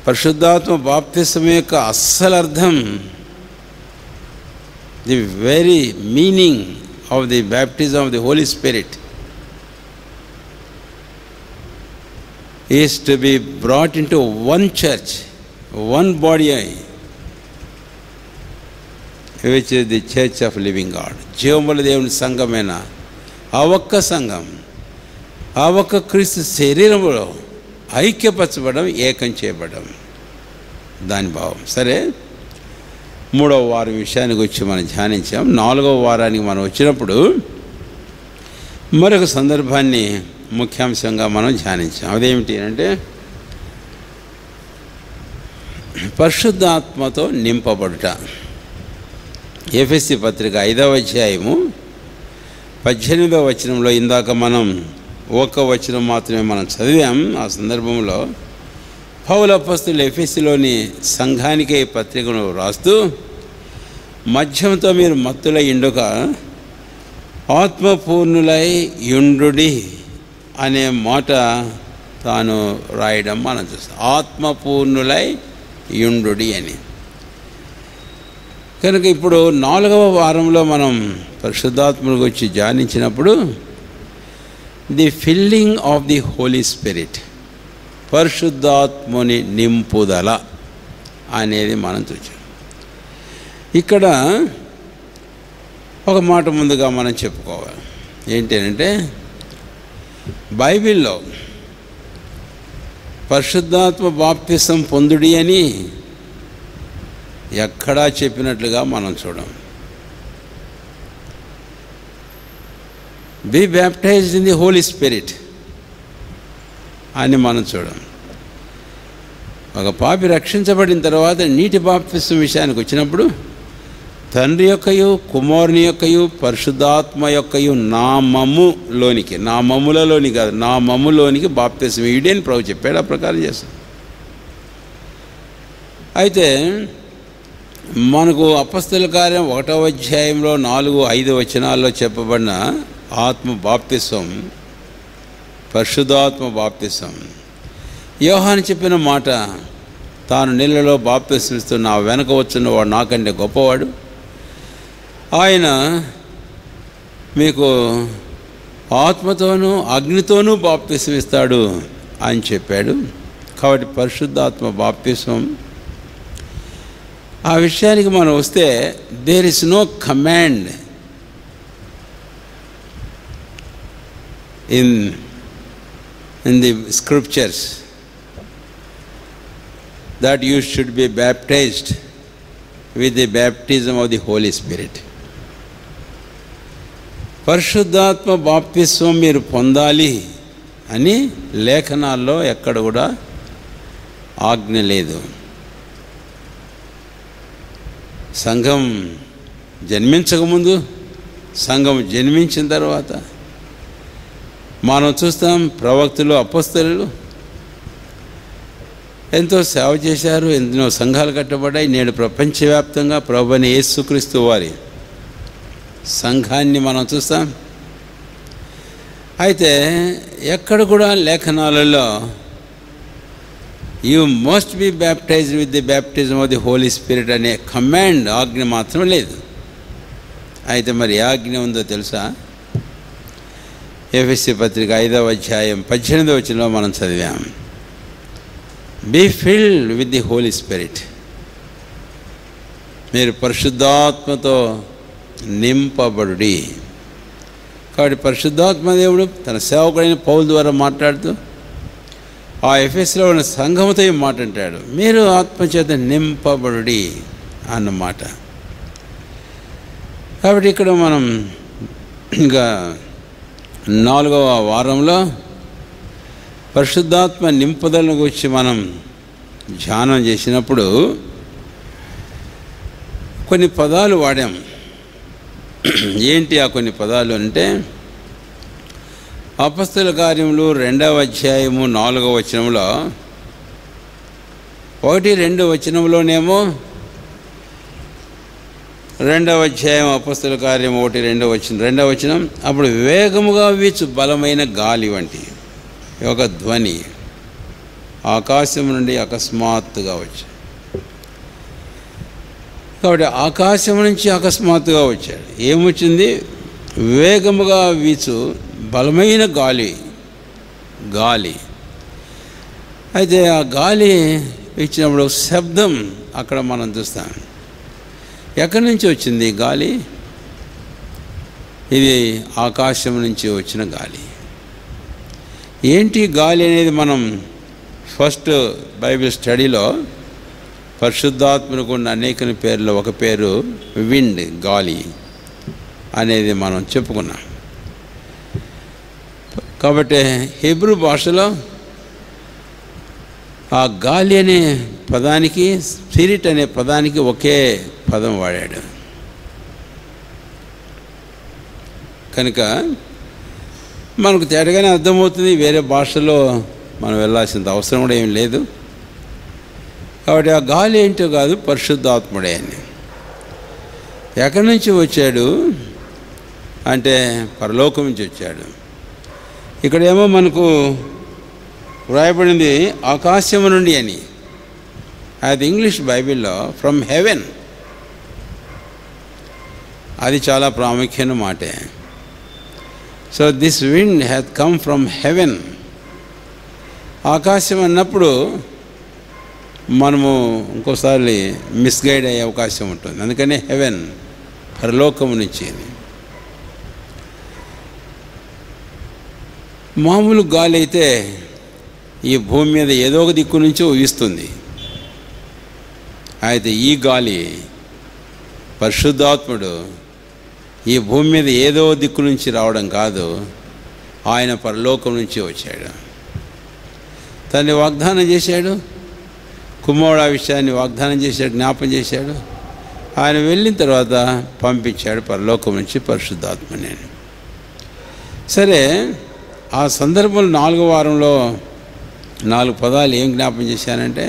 పరిశుద్ధాత్మ బాప్తిసం యొక్క అస్సలు అర్థం, the very meaning of the baptism of the Holi spirit is to be brought in to one church, one body, which is the church of living God. జీవముల దేవుని సంఘమైన ఆ ఒక్క సంఘం, ఆ ఒక్క క్రీస్తు శరీరంలో ఐక్యపరచబడడం, ఏకం చేయబడడం, దాని భావం. సరే, 3వ వారం విషయానికి వచ్చి మనం ధ్యానించాం. 4వ వారానికి మనం వచ్చినప్పుడు మరొక సందర్భాన్ని ముఖ్యాంశంగా మనం ధ్యానించాం. అదేమిటి అంటే పరిశుద్ధాత్మతో నింపబడుట. ఎఫెసీ పత్రిక 5వ అధ్యాయము 18వ వచనంలో ఇందాక మనం ఒక వచనం మాత్రమే మనం చదివాం. ఆ సందర్భంలో పౌలు అపోస్తలుడు ఎఫెసీలోని సంఘానికే ఈ పత్రికను రాస్తూ, మద్యంతో మీరు మత్తులై యుండుక ఆత్మపూర్ణులై యుండుడి అనే మాట తాను రాయడం మనం చూస్తాం. ఆత్మపూర్ణులై యుండుడి అని. కనుక ఇప్పుడు 4వ వారంలో మనం పరిశుద్ధాత్మను గురించి ధ్యానించినప్పుడు the filling of the Holi spirit, పరిశుద్ధాత్మని నింపుదల అనేది మనం చూసాం. ఇక్కడ ఒక మాట ముందుగా మనం చెప్పుకోవాలి. ఏంటంటే బైబిల్లో పరిశుద్ధాత్మ బాప్తిసం పొందుడి అని ఎక్కడా చెప్పినట్లుగా మనం చూడం. Be baptized in the Holi spirit అని మనం చూడం. ఒక పాపి రక్షించబడిన తర్వాత నీటి బాప్తిసం విషయానికి వచ్చినప్పుడు తండ్రి యొక్కయు కుమారుని యొక్కయు పరిశుద్ధాత్మ యొక్కయు నామములోనికి, నామములలోని కాదు, నామములోనికి బాప్తిసం ఇడని ప్రభు చెప్పాడు. ఆ ప్రకారం చేస్తాం. అయితే మనకు అపొస్తలుల కార్యం 1వ అధ్యాయంలో 4-5 వచనాల్లో చెప్పబడిన ఆత్మ బాప్తిసం, పరిశుద్ధాత్మ బాప్తిసం, యోహాను చెప్పిన మాట, తాను నీళ్ళలో బాప్తిసం ఇస్తూ నా వెనక వచ్చిన వాడు నాకంటే గొప్పవాడు, ఆయన మీకు ఆత్మతోనూ అగ్నితోనూ బాప్తిసం ఇస్తాడు అని చెప్పాడు. కాబట్టి పరిశుద్ధాత్మ బాప్తిసం ఆ విషయానికి మనం వస్తే, there is no command in the scriptures that you should be baptized with the baptism of the Holy Spirit. పరిశుద్ధాత్మ బాప్తిస్వం మీరు పొందాలి అని లేఖనాల్లో ఎక్కడ కూడా ఆజ్ఞ లేదు. సంఘం జన్మించకముందు, సంఘం జన్మించిన తర్వాత మనం చూస్తాం. ప్రవక్తలు, అపొస్తలులు ఎంతో సేవ చేశారు, ఎన్నో సంఘాలు కట్టబడ్డాయి. నేడు ప్రపంచవ్యాప్తంగా ప్రభువైన యేసుక్రీస్తు వారి సంఘాన్ని మనం చూస్తాం. అయితే ఎక్కడ కూడా లేఖనాలలో you must be baptized with the baptism of the Holi spirit అనే కమాండ్, ఆజ్ఞ మాత్రం లేదు. అయితే మరి ఏ ఆజ్ఞ ఉందో తెలుసా? ఎఫెసీ పత్రిక 5వ అధ్యాయం 18వ వచనంలో మనం చదివాం. Be filled with the Holi Spirit. మీరు పరిశుద్ధాత్మతో నింపబడుడి. కాబట్టి పరిశుద్ధాత్మ దేవుడు తన సేవకుడైన పౌలు ద్వారా మాట్లాడుతూ ఆ ఎఫెసులో ఉన్న సంఘముతో ఈ మాట అంటాడు, మీరు ఆత్మచేత నింపబడుడి అన్నమాట. కాబట్టి ఇక్కడ మనం ఇంకా 4వ వారంలో పరిశుద్ధాత్మ నింపుదలను గురించి మనం ధ్యానం చేసినప్పుడు కొన్ని పదాలు వాడాం. ఏంటి ఆ కొన్ని పదాలు అంటే, అపొస్తలుల కార్యములు 2వ అధ్యాయము 4వ వచనంలో 1-2 వచనంలోనేమో 2వ అధ్యాయం అపొస్తలుల కార్యం 1-2 2వ వచనం, అప్పుడు వేగముగా వీచు బలమైన గాలి వంటి ఒక ధ్వని ఆకాశం నుండి అకస్మాత్తుగా వచ్చాడు. కాబట్టి ఆకాశం నుంచి అకస్మాత్తుగా వచ్చాడు. ఏమొచ్చింది? వేగముగా వీచు బలమైన గాలి. అయితే ఆ గాలి ఇచ్చినప్పుడు శబ్దం అక్కడ మనం చూస్తాం. ఎక్కడి నుంచి వచ్చింది గాలి? ఇది ఆకాశం నుంచి వచ్చిన గాలి. ఏంటి గాలి అనేది మనం ఫస్ట్ బైబిల్ స్టడీలో పరిశుద్ధాత్మకు ఉన్న అనేక పేర్లు ఒక పేరు విండ్, గాలి అనేది మనం చెప్పుకున్నాం. కాబట్టి హీబ్రూ భాషలో ఆ గాలి అనే పదానికి, స్పిరిట్ అనే పదానికి ఒకే పదం వాడాడు. కనుక మనకు తేటగానే అర్థమవుతుంది, వేరే భాషలో మనం వెళ్ళాల్సిన అవసరం కూడా ఏం లేదు. కాబట్టి ఆ గాలి ఏంటో కాదు, పరిశుద్ధాత్ముడే అని. ఎక్కడి నుంచి వచ్చాడు అంటే పరలోకం నుంచి వచ్చాడు. ఇక్కడేమో మనకు వ్రాయబడింది ఆకాశము నుండి అని. అది ఇంగ్లీష్ బైబిల్లో ఫ్రమ్ హెవెన్. అది చాలా ప్రాముఖ్యమైన మాటే. So this wind has come from heaven. ఆకాశం అన్నప్పుడు మనము ఇంకోసారి మిస్గైడ్ అయ్యే అవకాశం ఉంటుంది. అందుకనే హెవెన్, పరలోకము నుంచి. మామూలు గాలి అయితే ఈ భూమి మీద ఏదో ఒక దిక్కు నుంచి వీస్తుంది. అయితే ఈ గాలి పరిశుద్ధాత్ముడు ఈ భూమి మీద ఏదో దిక్కు నుంచి రావడం కాదు, ఆయన పరలోకం నుంచి వచ్చాడు. తన్ని వాగ్దానం చేశాడు, కుమారుడు ఆ విషయాన్ని వాగ్దానం చేశాడు, జ్ఞాపం చేశాడు. ఆయన వెళ్ళిన తర్వాత పంపించాడు పరలోకం నుంచి పరిశుద్ధాత్మని. సరే, ఆ సందర్భంలో 4వ వారంలో 4 పదాలు ఏం జ్ఞాపం చేశానంటే,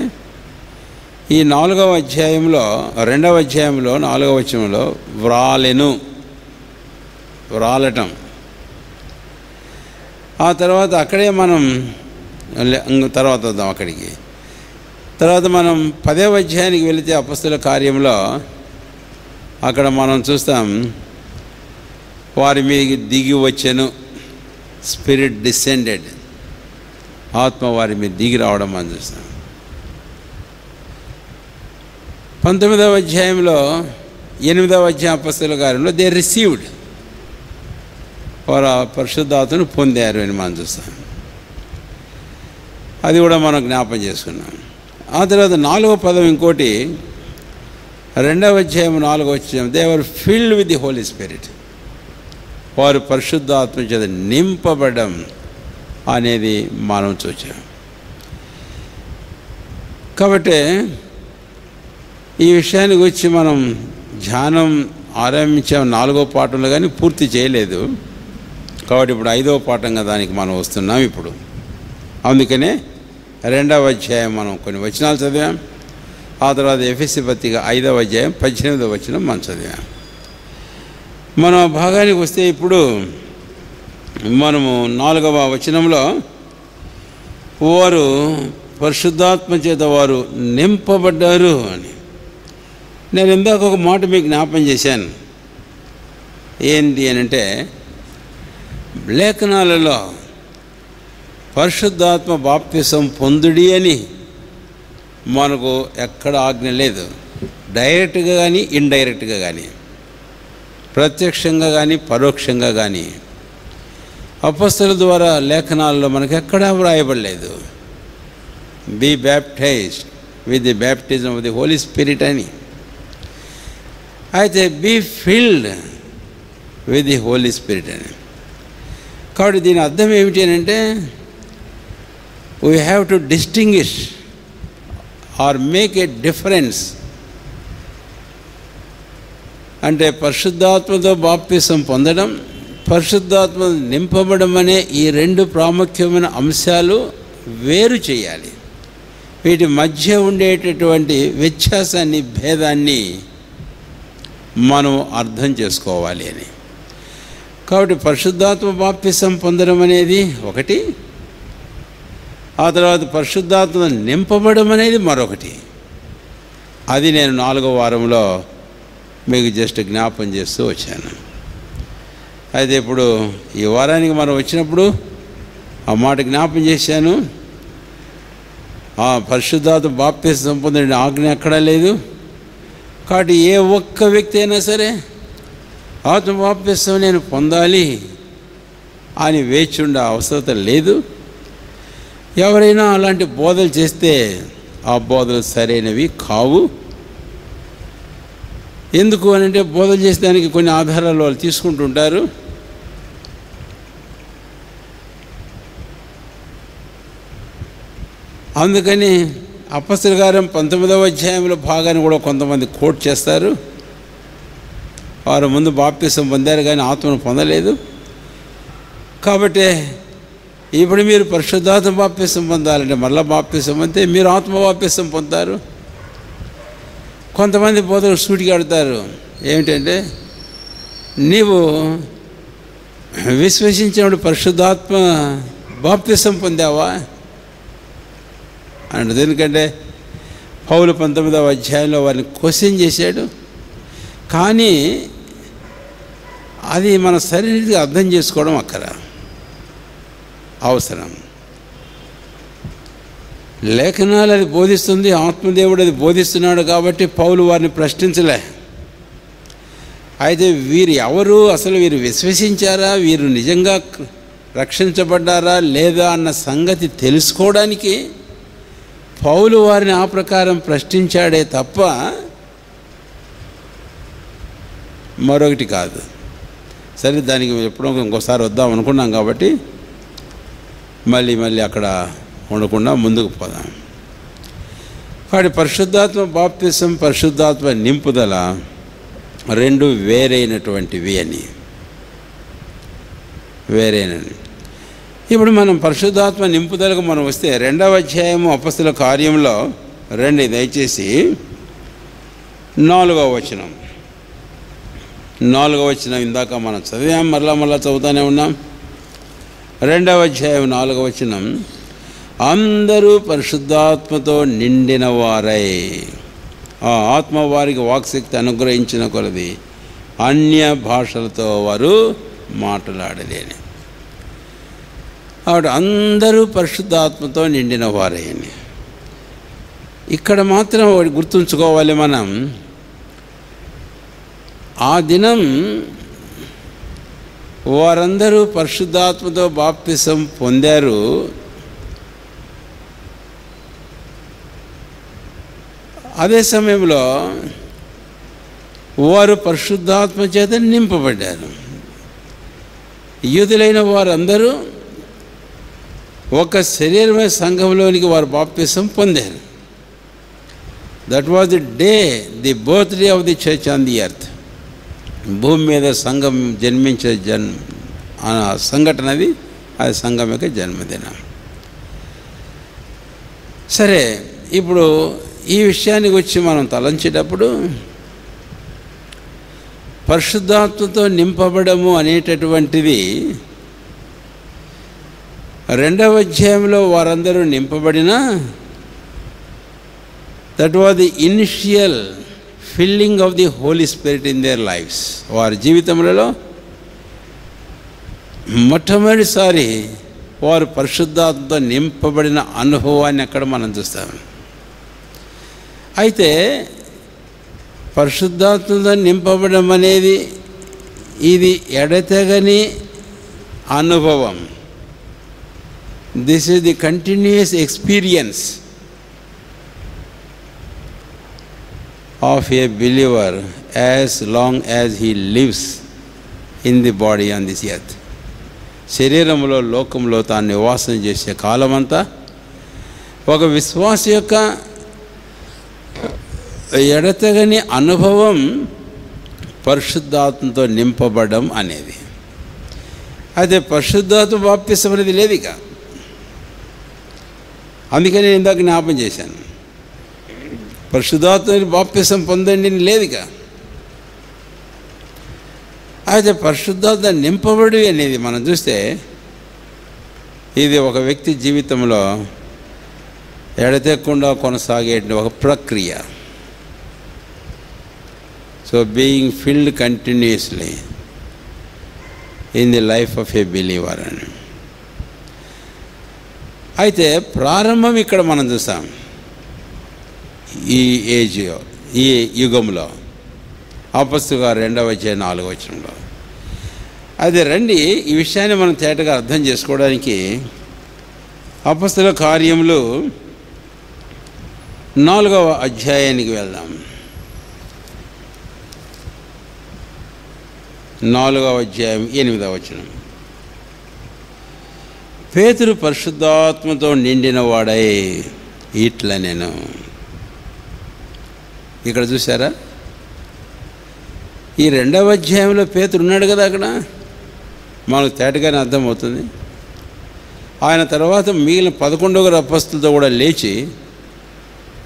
ఈ 4వ అధ్యాయంలో 2వ అధ్యాయంలో 4వ వచనంలో వ్రాలటం. ఆ తర్వాత అక్కడే మనం తర్వాత వద్దాం అక్కడికి. తర్వాత మనం 10వ అధ్యాయానికి వెళితే అపొస్తలుల కార్యంలో అక్కడ మనం చూస్తాం, వారి మీదకి దిగి వచ్చెను, స్పిరిట్ డిసెండెడ్, ఆత్మ వారి మీద దిగి రావడం మనం చూస్తాం. 19వ అధ్యాయంలో 8వ అధ్యాయం అపొస్తలుల కార్యంలో దే రిసీవ్డ్, వారు పరిశుద్ధాత్మను పొందారు అని మనం చూస్తాం. అది కూడా మనం జ్ఞాపం చేసుకున్నాం. ఆ తర్వాత 4వ పదం ఇంకోటి, 2వ అధ్యాయం 4వ వచనం, they were filled with the Holi Spirit, వారు పరిశుద్ధాత్మ చేత నింపబడడం అనేది మనం చూచాం. కాబట్టి ఈ విషయాన్ని గురించి మనం ధ్యానం ఆరంభించాం 4వ పాఠంలో, కానీ పూర్తి చేయలేదు. కాబట్టి ఇప్పుడు 5వ పాఠంగా దానికి మనం వస్తున్నాం ఇప్పుడు. అందుకనే 2వ అధ్యాయం మనం కొన్ని వచనాలు చదివాం. ఆ తర్వాత ఎఫెసీ పత్రిక 5వ అధ్యాయం 18వ వచనం మనం చదివాం. మనం భాగానికి వస్తే ఇప్పుడు మనము 4వ వచనంలో వారు పరిశుద్ధాత్మ చేత వారు నింపబడ్డారు అని. నేను ఇందాక ఒక మాట మీకు జ్ఞాపం చేశాను. ఏంటి అని అంటే, లేఖనాలలో పరిశుద్ధాత్మ బాప్తిసం పొందుడి అని మనకు ఎక్కడ ఆజ్ఞ లేదు. డైరెక్ట్గా కానీ ఇండైరెక్ట్గా కానీ, ప్రత్యక్షంగా కానీ పరోక్షంగా కానీ అపొస్తలుల ద్వారా లేఖనాల్లో మనకు ఎక్కడా వ్రాయబడలేదు. Be baptized with the baptism of the Holi spirit అని. అయితే be filled with the Holi spirit అని. కాబట్టి దీని అర్థం ఏమిటి అని అంటే, we have to distinguish or make a difference. అంటే పరిశుద్ధాత్మతో బాప్తిసం పొందడం, పరిశుద్ధాత్మ నింపబడం అనే ఈ రెండు ప్రాముఖ్యమైన అంశాలు వేరు చేయాలి. వీటి మధ్య ఉండేటటువంటి వ్యత్యాసాన్ని, భేదాన్ని మనం అర్థం చేసుకోవాలి అని. కాబట్టి పరిశుద్ధాత్మ బాప్తిసం పొందడం అనేది ఒకటి, ఆ తర్వాత పరిశుద్ధాత్మ నింపబడం అనేది మరొకటి. అది నేను 4వ వారంలో మీకు జస్ట్ జ్ఞాపం చేస్తూ వచ్చాను. అయితే ఇప్పుడు ఈ వారానికి మనం వచ్చినప్పుడు ఆ మాట జ్ఞాపం చేశాను. పరిశుద్ధాత్మ బాప్తిసం పొందిన ఆజ్ఞ ఎక్కడా లేదు. కాబట్టి ఏ ఒక్క వ్యక్తి అయినా సరే ఆత్మ బాప్తిసం నేను పొందాలి అని వేచి ఉండే అవసరం లేదు. ఎవరైనా అలాంటి బోధలు చేస్తే ఆ బోధలు సరైనవి కావు. ఎందుకు అని అంటే, బోధలు చేసేదానికి కొన్ని ఆధారాలు వాళ్ళు తీసుకుంటుంటారు. అందుకని అపొస్తలుల కార్యం 19వ అధ్యాయంలో భాగాన్ని కూడా కొంతమంది కోట్ చేస్తారు. వారు ముందు బాప్తిసం పొందారు కానీ ఆత్మను పొందలేదు. కాబట్టి ఇప్పుడు మీరు పరిశుద్ధాత్మ బాప్తిసం పొందాలంటే మళ్ళీ బాప్తిసం అంతే, మీరు ఆత్మ బాప్తిసం పొందుతారు. కొంతమంది బోధకులు సూటిగా అడుగుతారు, ఏమిటంటే, నీవు విశ్వసించినప్పుడు పరిశుద్ధాత్మ బాప్తిసం పొందావా అంటే. ఎందుకంటే పౌలు 19వ అధ్యాయంలో వారిని క్వశ్చన్ చేశాడు. కానీ అది మన సరైనదిగా అర్థం చేసుకోవడం అక్కడ అవసరం. లేఖనాలు అది బోధిస్తుంది, ఆత్మదేవుడు అది బోధిస్తున్నాడు. కాబట్టి పౌలు వారిని ప్రశ్నించలే. అయితే వీరు ఎవరు, అసలు వీరు విశ్వసించారా, వీరు నిజంగా రక్షించబడ్డారా లేదా అన్న సంగతి తెలుసుకోవడానికి పౌలు వారిని ఆ ప్రకారం ప్రశ్నించాడే తప్ప మరొకటి కాదు. సరే, దానికి ఎప్పుడో ఇంకోసారి వద్దాం అనుకున్నాం కాబట్టి మళ్ళీ అక్కడ ఉండకుండా ముందుకు పోదాం. కాబట్టి పరిశుద్ధాత్మ బాప్తిసం, పరిశుద్ధాత్మ నింపుదల రెండు వేరైనటువంటివి అని. వేరేనని ఇప్పుడు మనం పరిశుద్ధాత్మ నింపుదలకు మనం వస్తే 2వ అధ్యాయము అపొస్తలుల కార్యంలో రండి, దయచేసి 4వ వచనం. 4వ వచనం ఇందాక మనం చదివాం, మరలా చదువుతూనే ఉన్నాం. 2వ అధ్యాయం 4వ వచనం, అందరూ పరిశుద్ధాత్మతో నిండిన వారై ఆ ఆత్మ వారికి వాక్శక్తి అనుగ్రహించిన కొలది అన్య భాషలతో వారు మాట్లాడలేని. కాబట్టి అందరూ పరిశుద్ధాత్మతో నిండిన వారే అని. ఇక్కడ మాత్రం ఒకటి గుర్తుంచుకోవాలి మనం, ఆ దినం వారందరూ పరిశుద్ధాత్మతో బాప్తిసం పొందారు. అదే సమయంలో వారు పరిశుద్ధాత్మ చేత నింపబడ్డారు. యూదులైన వారందరూ ఒక శరీరమైన సంఘంలోనికి వారు బాప్తిసం పొందారు. That was the day, the birthday of the church on the earth. భూమి మీద సంఘం జన్మించే సంఘటన అది సంఘం యొక్క జన్మదినం. సరే, ఇప్పుడు ఈ విషయానికి వచ్చి మనం తలంచేటప్పుడు పరిశుద్ధాత్మతో నింపబడము అనేటటువంటిది 2వ అధ్యాయంలో వారందరూ నింపబడిన that was the initial filling of the Holi spirit in their lives. వారి జీవితములలో మొట్టమొదటిసారి వారు పరిశుద్ధాత్మతో నింపబడిన అనుభవాన్ని అక్కడ మనం చూస్తాం. అయితే పరిశుద్ధాత్మతో నింపబడడం అనేది ఇది ఎడతెగని అనుభవం. This is the continuous experience of a believer as long as he lives in the body on this earth. శరీరంలో లోకంలో తాను నివాసం చేసే కాలమంతా ఒక విశ్వాస యొక్క ఎడతెగని అనుభవం పరిశుద్ధాత్మతో నింపబడడం అనేది. అయితే పరిశుద్ధాత్మ బాప్తిసం అనేది లేదు ఇక. అందుకని నేను ఇందాక జ్ఞాపం చేశాను, పరిశుద్ధాత్మ బాప్తిసం పొందండి లేదు ఇక. అయితే పరిశుద్ధాత్మ నింపబడి అనేది మనం చూస్తే ఇది ఒక వ్యక్తి జీవితంలో ఎడతెక్కకుండా కొనసాగే ఒక ప్రక్రియ. So being field continuously in the life of a believer అని. అయితే ప్రారంభం ఇక్కడ మనం చూస్తాం ఈ ఈ యుగంలో అపొస్తలుల 2వ అధ్యాయం 4వ వచనంలో. అయితే రండి ఈ విషయాన్ని మనం తేటగా అర్థం చేసుకోవడానికి అపొస్తలుల కార్యములు 4వ అధ్యాయానికి వెళ్దాం. 4వ అధ్యాయం 8వ వచనం. పేతురు పరిశుద్ధాత్మతో నిండిన వాడై ఇట్లా నేను. ఇక్కడ చూసారా, ఈ 2వ అధ్యాయంలో పేతురు ఉన్నాడు కదా, అక్కడ మనకు తేటగానే అర్థమవుతుంది. ఆయన తర్వాత మిగిలిన 11 అపొస్తలులతో కూడా లేచి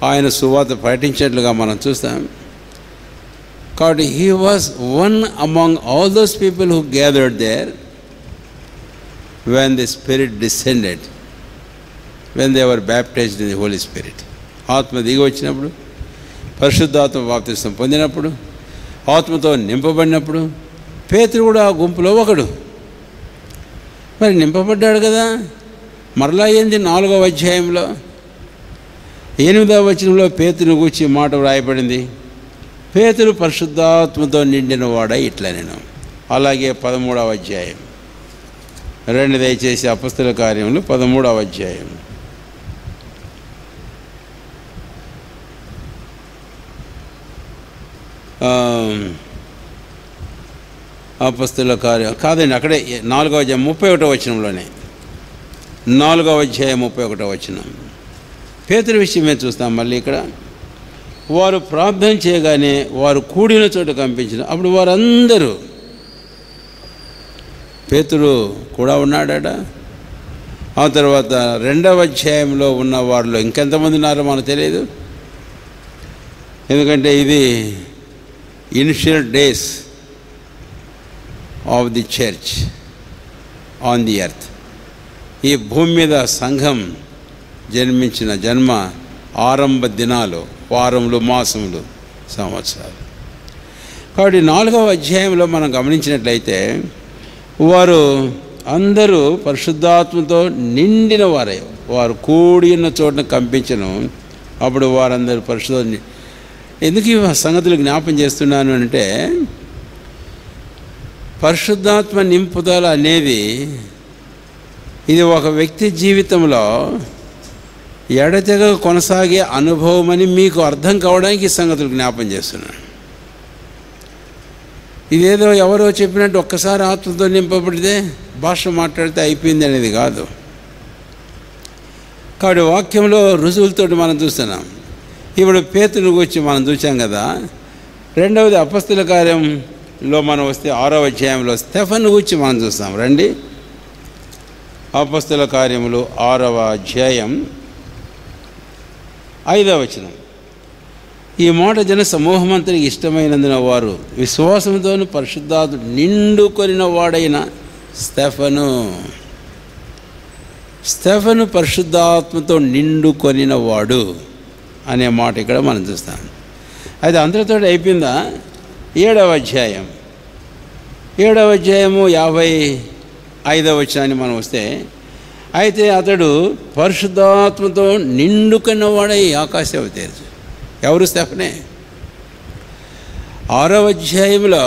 ఆయన సువార్త ప్రకటించినట్లుగా మనం చూస్తాం. కాబట్టి he was one among all those people who gathered there when the Spirit descended, when they were baptized in the Holy Spirit. ఆత్మ దిగి వచ్చినప్పుడు, పరిశుద్ధాత్మ బాప్తిసం పొందినప్పుడు, ఆత్మతో నింపబడినప్పుడు పేతురు కూడా ఆ గుంపులో ఒకడు. మరి నింపబడ్డాడు కదా, మరలా ఏంది 4వ అధ్యాయంలో 8వ వచనంలో పేతురుని గూర్చి మాట వ్రాయబడింది, పేతురు పరిశుద్ధాత్మతో నిండిన వాడ ఇట్లా నేను. అలాగే 13వ అధ్యాయం దయచేసి అపొస్తలుల కార్యములు 13వ అధ్యాయం. అపొస్తలుల కార్యం కాదండి, అక్కడే 4వ అధ్యాయం 31వ వచనంలోనే. 4వ అధ్యాయం 31వ వచనం పేతురు విషయమే చూస్తాం. మళ్ళీ ఇక్కడ వారు ప్రార్థన చేయగానే వారు కూడిన చోట కంపించిన అప్పుడు వారందరూ, పేతురు కూడా ఉన్నాడట. ఆ తర్వాత 2వ అధ్యాయంలో ఉన్న వారిలో ఇంకెంతమంది ఉన్నారో మనకు తెలియదు, ఎందుకంటే ఇది initial days of the church on the earth. ఈ భూమి మీద సంఘం జన్మించిన జన్మ ఆరంభ దినాలు, వారములు, మాసములు, సంవత్సరాలు. కాబట్టి 4వ అధ్యాయంలో మనం గమనించినట్లయితే వారు అందరూ పరిశుద్ధాత్మతో నిండిన వారే, వారు కూడిన చోటును కంపించను. అప్పుడు వారందరూ పరిశుద్ధ. ఎందుకు ఈ సంగతులు జ్ఞాపం చేస్తున్నాను అంటే, పరిశుద్ధాత్మ నింపుదల అనేది ఇది ఒక వ్యక్తి జీవితంలో ఎడతెగ కొనసాగే అనుభవం అని మీకు అర్థం కావడానికి ఈ సంగతులు జ్ఞాపం చేస్తున్నాను. ఇదేదో ఎవరో చెప్పినట్టు ఒక్కసారి ఆత్మతో నింపబడితే భాష మాట్లాడితే అయిపోయింది అనేది కాదు. కాబట్టి వాక్యంలో రుజువులతో మనం చూస్తున్నాం. ఇప్పుడు పేతురుని గురించి మనం చూసాం కదా. 2వది అపొస్తలుల కార్యంలో మనం వస్తే 6వ అధ్యాయంలో స్టెఫను గురించి మనం చూస్తాం. రండి, అపొస్తలుల కార్యములు 6వ అధ్యాయం 5వ వచనం. ఈ మాట జన సమూహమంతరికి ఇష్టమైనందున వారు విశ్వాసంతోను పరిశుద్ధాత్మ నిండుకొనిన వాడైన స్టెఫను పరిశుద్ధాత్మతో నిండుకొనిన వాడు అనే మాట ఇక్కడ మనం చూస్తాం. అయితే అందరితో అయిపోయిందా? 7వ అధ్యాయం 55వ వచనాన్ని మనం వస్తే, అయితే అతడు పరిశుద్ధాత్మతో నిండుకున్న వాడై ఆకాశం తెరచు. ఎవరు? స్టెఫనే. 6వ అధ్యాయంలో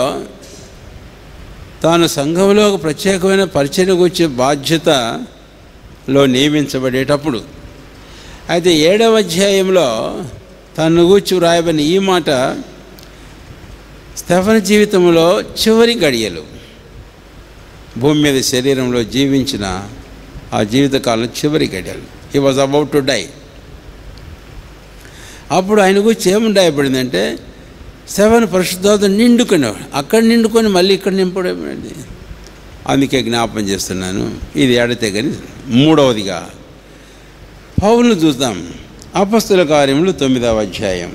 తాను సంఘంలో ఒక ప్రత్యేకమైన పరిచయం గురించి బాధ్యతలో నియమించబడేటప్పుడు, అయితే 7వ అధ్యాయంలో తను గూర్చి వ్రాయబడిన ఈ మాట స్టెఫను జీవితంలో చివరి గడియలు, భూమి మీద శరీరంలో జీవించిన ఆ జీవితకాలం చివరి గడియలు. He was about to die. అప్పుడు ఆయన గురించి ఏముండి రాయబడిందంటే స్టెఫను పరిశుద్ధాత్మ నిండుకునేవాడు. అక్కడ నిండుకొని మళ్ళీ ఇక్కడ నింపడమైంది. అందుకే జ్ఞాపం చేస్తున్నాను, ఇది ఎడతే కానీ. మూడవదిగా పౌలును చూద్దాం. అపొస్తలుల కార్యములు 9వ అధ్యాయం,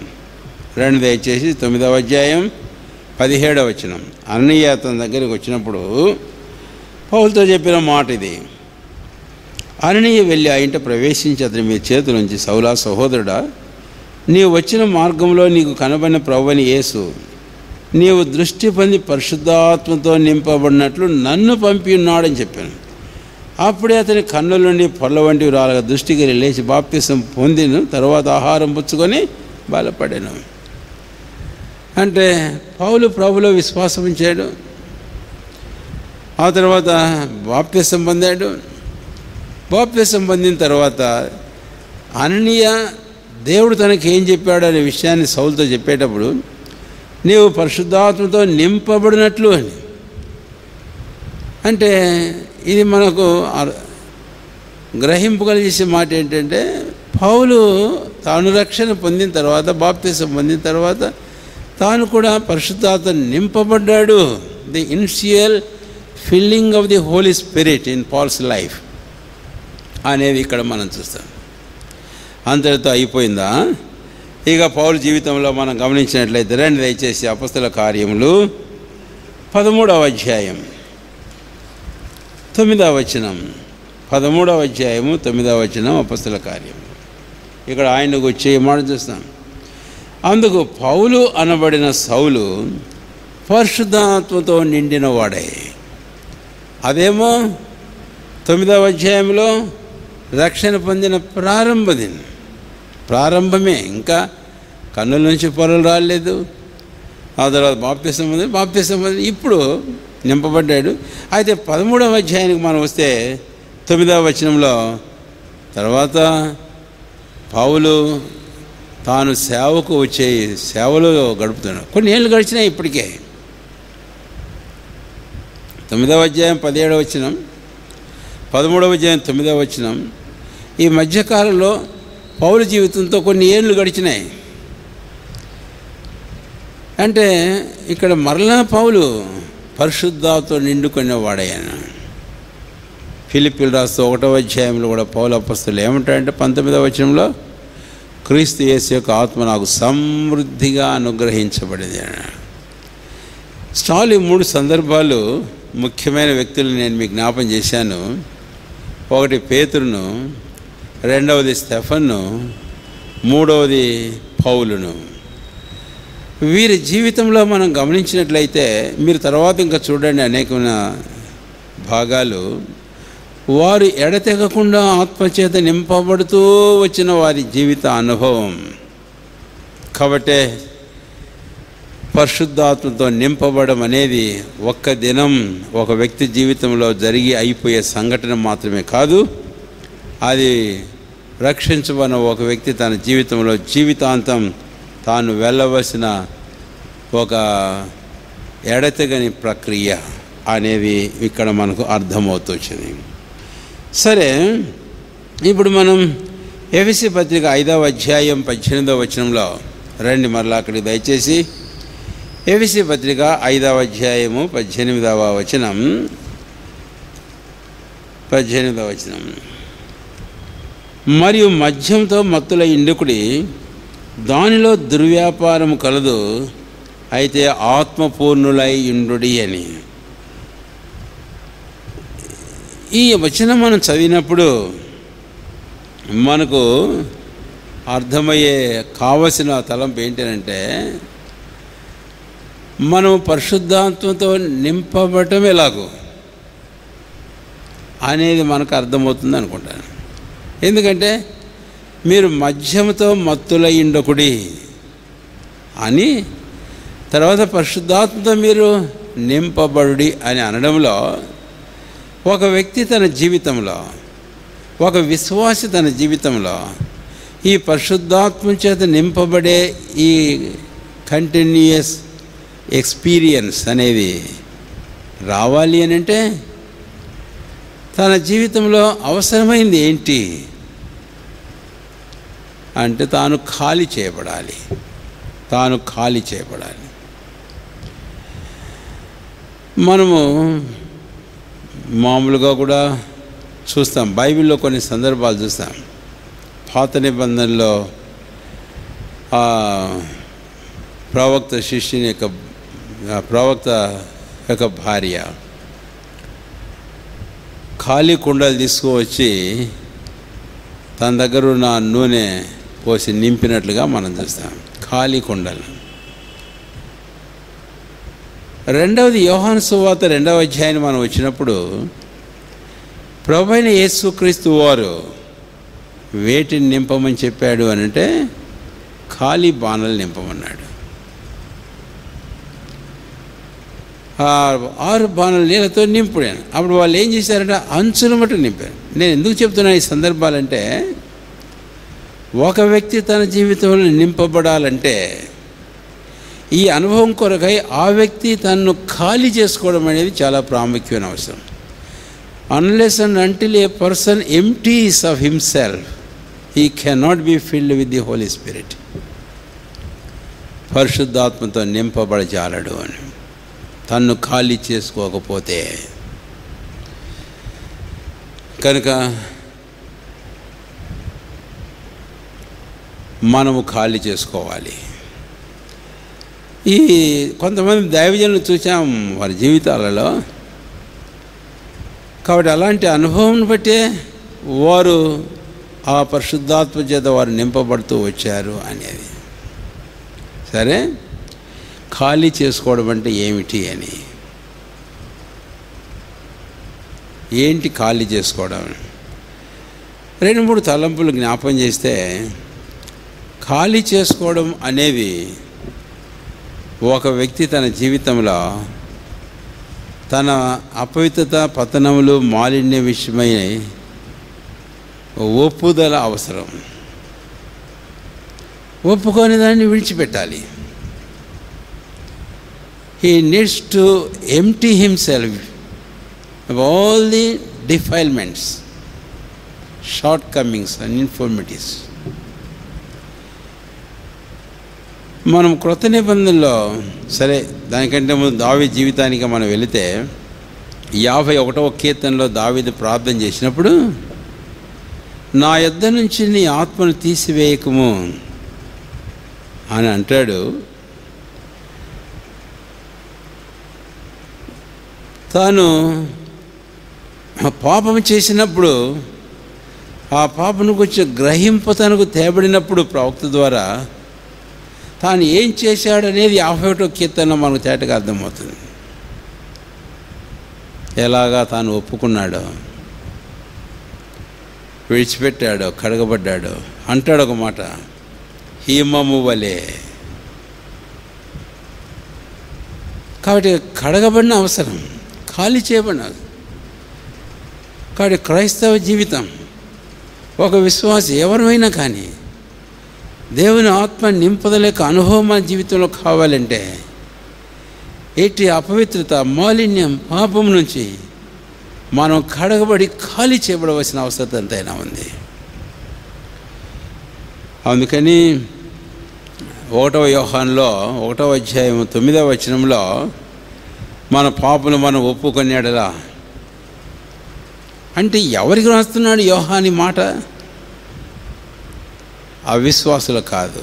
దయచేసి 9వ అధ్యాయం 17వ వచనం. అననీయ తన దగ్గరికి వచ్చినప్పుడు పౌలుతో చెప్పిన మాట ఇది. అననీయ వెళ్ళి ఆ ఇంట ప్రవేశించి అతని మీ చేతులుంచి, సౌలా సహోదరుడా, నీవు వచ్చిన మార్గంలో నీకు కనబడిన ప్రభువైన యేసు నీవు దృష్టి పొంది పరిశుద్ధాత్మతో నింపబడినట్లు నన్ను పంపి ఉన్నాడని చెప్పాను. అప్పుడే అతని కన్నుల నుండి పొల్ల వంటివి రాలగా దృష్టికి లేచి బాప్తిసం పొందిను. తర్వాత ఆహారం పుచ్చుకొని బలపడాను. అంటే పౌలు ప్రభులో విశ్వాసం ఉంచాడు. ఆ తర్వాత బాప్తిసం పొందాడు. బాప్తిసం పొందిన తర్వాత అననీయ దేవుడు తనకి ఏం చెప్పాడు అనే విషయాన్ని సౌలుతో చెప్పేటప్పుడు నీవు పరిశుద్ధాత్మతో నింపబడినట్లు అని. అంటే ఇది మనకు గ్రహింపగలిగే మాట ఏంటంటే, పౌలు తాను రక్షణ పొందిన తర్వాత, బాప్తిసం పొందిన తర్వాత తాను కూడా పరిశుద్ధాత్మ నింపబడ్డాడు. The initial filling of the Holi spirit in Paul's life అనేది ఇక్కడ మనం చూస్తాం. అంతటితో అయిపోయిందా? ఇక పౌలు జీవితంలో మనం గమనించినట్లయితే దయచేసి అపొస్తలుల కార్యములు 13వ అధ్యాయం 9వ వచనం. 13వ అధ్యాయము 9వ వచనం అపొస్తలుల కార్యము. ఇక్కడ ఆయనకు వచ్చే మాట చూస్తాం. అందుకు పౌలు అనబడిన సౌలు పరిశుద్ధాత్మతో నిండిన వాడే. అదేమో 9వ అధ్యాయంలో రక్షణ పొందిన ప్రారంభమే, ఇంకా కన్నుల నుంచి పొరలు రాలేదు. ఆ తర్వాత బాప్తిసం పొంది ఇప్పుడు నింపబడ్డాడు. అయితే 13వ అధ్యాయానికి మనం వస్తే 9వ వచనంలో తర్వాత పౌలు తాను సేవకు వచ్చే సేవలో గడుపుతున్నాడు. కొన్ని ఏళ్ళు గడిచినాయి ఇప్పటికే. 9వ అధ్యాయం 17వ వచనం, 13వ అధ్యాయం 9వ వచనం. ఈ మధ్యకాలంలో పౌలు జీవితంతో కొన్ని ఏళ్ళు గడిచినాయి. అంటే ఇక్కడ మరలా పౌలు పరిశుద్ధాత్మతో నిండుకునేవాడయ్యాను. ఫిలిప్పీయులకు రాసిన 1వ అధ్యాయంలో కూడా పౌలు అపొస్తలుడు ఏమంటాడంటే 19వ వచనంలో, క్రీస్తు యేసు యొక్క ఆత్మ నాకు సమృద్ధిగా అనుగ్రహించబడింది. స్టాల్ ఈ 3 సందర్భాలు ముఖ్యమైన వ్యక్తులు నేను మీకు జ్ఞాపం చేశాను. ఒకటి పేతురును, రెండవది స్టెఫను, మూడవది పౌలును. వీరి జీవితంలో మనం గమనించినట్లయితే మీరు తర్వాత ఇంకా చూడండి అనేకమైన భాగాలు, వారు ఎడతెగకుండా ఆత్మచేత నింపబడుతూ వచ్చిన వారి జీవిత అనుభవం. కాబట్టే పరిశుద్ధాత్మతో నింపబడడం అనేది ఒక్క దినం ఒక వ్యక్తి జీవితంలో జరిగి అయిపోయే సంఘటన మాత్రమే కాదు. అది రక్షించబడిన ఒక వ్యక్తి తన జీవితంలో జీవితాంతం తాను వెళ్ళవలసిన ఒక ఎడతెగని ప్రక్రియ అనేది ఇక్కడ మనకు అర్థమవుతూ వచ్చింది. సరే, ఇప్పుడు మనం ఎఫెసీ పత్రిక 5వ అధ్యాయం 18వ వచనంలో రండి. మరలా అక్కడికి దయచేసి ఎఫెసీ పత్రిక 5వ అధ్యాయము 18వ వచనం. 18వ వచనం. మరియు మద్యంతో మత్తుల ఇండుకుడి, దానిలో దుర్వ్యాపారం కలదు, అయితే ఆత్మపూర్ణులై ఇండుడి అని. ఈ వచనం మనం చదివినప్పుడు మనకు అర్థమయ్యే కావలసిన తలంపు ఏంటంటే, మనం పరిశుద్ధాత్మతో నింపబడటం ఎలాగో అనేది మనకు అర్థమవుతుంది అనుకుంటాను. ఎందుకంటే మీరు మద్యముతో మత్తులయ్యుండకుడి అని, తర్వాత పరిశుద్ధాత్మతో మీరు నింపబడుడి అని అనడంలో ఒక వ్యక్తి తన జీవితంలో, ఒక విశ్వాసి తన జీవితంలో ఈ పరిశుద్ధాత్మ చేత నింపబడే ఈ కంటిన్యూయస్ ఎక్స్పీరియన్స్ అనేది రావాలి అని అంటే తన జీవితంలో అవసరమైంది ఏంటి అంటే తాను ఖాళీ చేయబడాలి. మనము మామూలుగా కూడా చూస్తాం, బైబిల్లో కొన్ని సందర్భాలు చూస్తాం. పాత నిబంధనలో ప్రవక్త యొక్క భార్య ఖాళీ కుండలు తీసుకువచ్చి తన దగ్గర ఉన్న నూనె పోసి నింపినట్లుగా మనం చూస్తాం, ఖాళీ కుండలు. రెండవది యోహాను సువార్త 2వ అధ్యాయాన్ని మనం వచ్చినప్పుడు ప్రభువైన యేసుక్రీస్తు వారు వేటిని నింపమని చెప్పాడు అని అంటే ఖాళీ బాణలు నింపమన్నాడు. 6 బాణలు నీళ్ళతో నింపుడాను. అప్పుడు వాళ్ళు ఏం చేశారంటే అంచుల మటు నింపారు. నేను ఎందుకు చెప్తున్నా ఈ సందర్భాలంటే ఒక వ్యక్తి తన జీవితంలో నింపబడాలంటే ఈ అనుభవం కొరకై ఆ వ్యక్తి తనను ఖాళీ చేసుకోవడం అనేది చాలా ప్రాముఖ్యమైన అవసరం. Unless and until a person empties of himself he cannot be filled with the Holi spirit. పరిశుద్ధాత్మతో నింపబడజాలడు అని తన్ను ఖాళీ చేసుకోకపోతే. కనుక మనము ఖాళీ చేసుకోవాలి. ఈ కొంతమంది దైవజనులు చూసాం వారి జీవితాలలో. కాబట్టి అలాంటి అనుభవం బట్టే వారు ఆ పరిశుద్ధాత్మ చేత వారు నింపబడుతూ వచ్చారు అనేది. సరే, ఖాళీ చేసుకోవడం అంటే ఏమిటి అని, ఏంటి ఖాళీ చేసుకోవడం? 2-3 తలంపులు జ్ఞాపం చేస్తే ఖాళీ చేసుకోవడం అనేది ఒక వ్యక్తి తన జీవితంలో తన అపవిత్రత, పతనములు, మాలిన్య విషయమై ఒప్పుదల అవసరం. ఒప్పుకొని దాన్ని విడిచిపెట్టాలి. He needs to empty himself of all the defilements, shortcomings and infirmities. మనం క్రొత్త నిబంధనలో సరే దానికంటే ముందు దావీదు జీవితానికి మనం వెళితే 51వ కీర్తనలో దావీదు ప్రార్థన చేసినప్పుడు నా యొద్ద నుంచి నీ ఆత్మను తీసివేయకము అని అంటాడు. తాను పాపం చేసినప్పుడు ఆ పాపను కొంచెం గ్రహింపు తనకు తేబడినప్పుడు ప్రవక్త ద్వారా తాను ఏం చేశాడనేది 51వ కీర్తనలో మనకు తేటగా అర్థమవుతుంది. ఎలాగా తాను ఒప్పుకున్నాడో, విడిచిపెట్టాడో, కడగబడ్డాడో. అంటాడు ఒక మాట, హిమము వలె. కాబట్టి కడగబడిన అవసరం, ఖాళీ చేయబడిన. కాబట్టి క్రైస్తవ జీవితం, ఒక విశ్వాసి ఎవరైనా కానీ దేవుని ఆత్మ నింపదలేక అనుభవం మన జీవితంలో కావాలంటే ఎట్టి అపవిత్రత, మాలిన్యం, పాపం నుంచి మనం కడగబడి ఖాళీ చేయబడవలసిన అవసరం ఎంతైనా ఉంది. అందుకని 1వ యోహానులో 1వ అధ్యాయం 9వ వచనంలో మన పాపను మనం ఒప్పుకొనేడలా అంటే ఎవరికి రాస్తున్నాడు యోహాని మాట? అవిశ్వాసులు కాదు.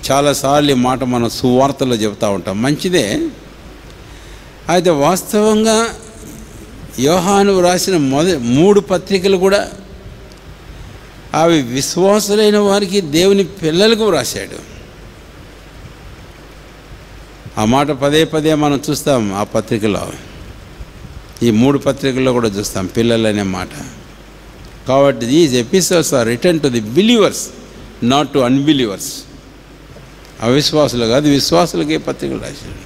చాలాసార్లు ఈ మాట మనం సువార్తలో చెబుతూ ఉంటాం, మంచిదే. అయితే వాస్తవంగా యోహాను రాసిన 3 పత్రికలు కూడా అవి విశ్వాసులైన వారికి, దేవుని పిల్లలకు రాశాడు. ఆ మాట పదే మనం చూస్తాం ఆ పత్రికలో. ఈ 3 పత్రికల్లో కూడా చూస్తాం పిల్లలనే మాట. కాబట్టి these episodes are written to the believers, not to unbelievers. అవిశ్వాసులు కాదు, విశ్వాసులకే పత్రికలు రాశాడు.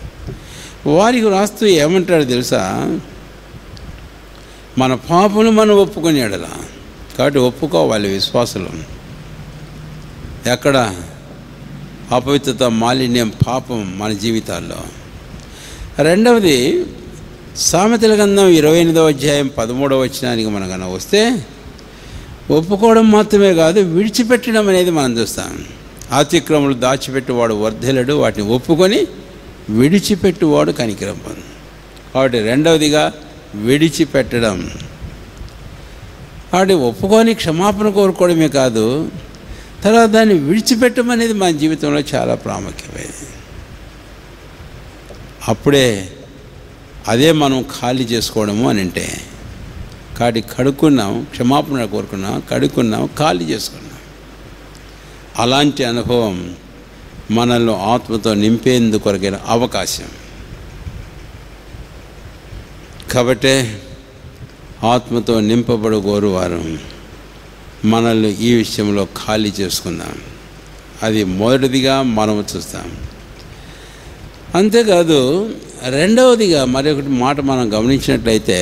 వారికి రాస్తూ ఏమంటాడు తెలుసా? మన పాపను మనం ఒప్పుకొనేడలా. కాబట్టి ఒప్పుకోవాలి విశ్వాసులు. ఎక్కడ అపవిత్రత, మాలిన్యం, పాపం మన జీవితాల్లో. రెండవది సామెతల గ్రంథం 28వ అధ్యాయం 13వ వచనానికి మనం కన్నా వస్తే, ఒప్పుకోవడం మాత్రమే కాదు, విడిచిపెట్టడం అనేది మనం చూస్తాం. అతిక్రమలు దాచిపెట్టువాడు వర్ధిల్లడు, వాటిని ఒప్పుకొని విడిచిపెట్టువాడు కనికరం పొందు. కాబట్టి రెండవదిగా విడిచిపెట్టడం. కాబట్టి ఒప్పుకొని క్షమాపణ కోరుకోవడమే కాదు, తర్వాత దాన్ని విడిచిపెట్టడం అనేది మన జీవితంలో చాలా ప్రాముఖ్యమైనది. అప్పుడే అదే మనం ఖాళీ చేసుకోవడము అని అంటే. కాబట్టి కడుక్కున్నాం, క్షమాపణ కోరుకున్నాం, కడుక్కున్నాం, ఖాళీ చేసుకున్నాం. అలాంటి అనుభవం మనల్ని ఆత్మతో నింపేందుకొరకైన అవకాశం. కాబట్టి ఆత్మతో నింపబడుకోరు వారు మనల్ని ఈ విషయంలో ఖాళీ చేసుకుందాం. అది మొదటిదిగా మనం చూస్తాం. అంతేకాదు రెండవదిగా మరొకటి మాట మనం గమనించినట్లయితే,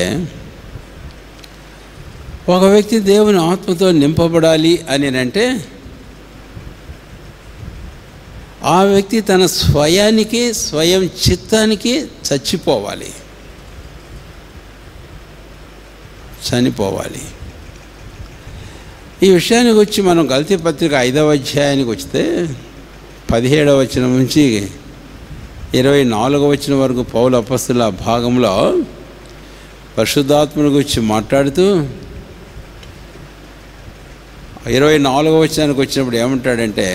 ఒక వ్యక్తి దేవుని ఆత్మతో నింపబడాలి అని అంటే ఆ వ్యక్తి తన స్వయానికి, స్వయం చిత్తానికి చచ్చిపోవాలి, చనిపోవాలి. ఈ విషయానికి వచ్చి మనం గలతీ పత్రిక 5వ అధ్యాయానికి వస్తే 17వ వచనం నుంచి 24వ వచనం వరకు పౌలు అపొస్తలుల భాగంలో పరిశుద్ధాత్మను గురించి మాట్లాడుతూ 24వ వచనానికి వచ్చినప్పుడు ఏమంటాడంటే,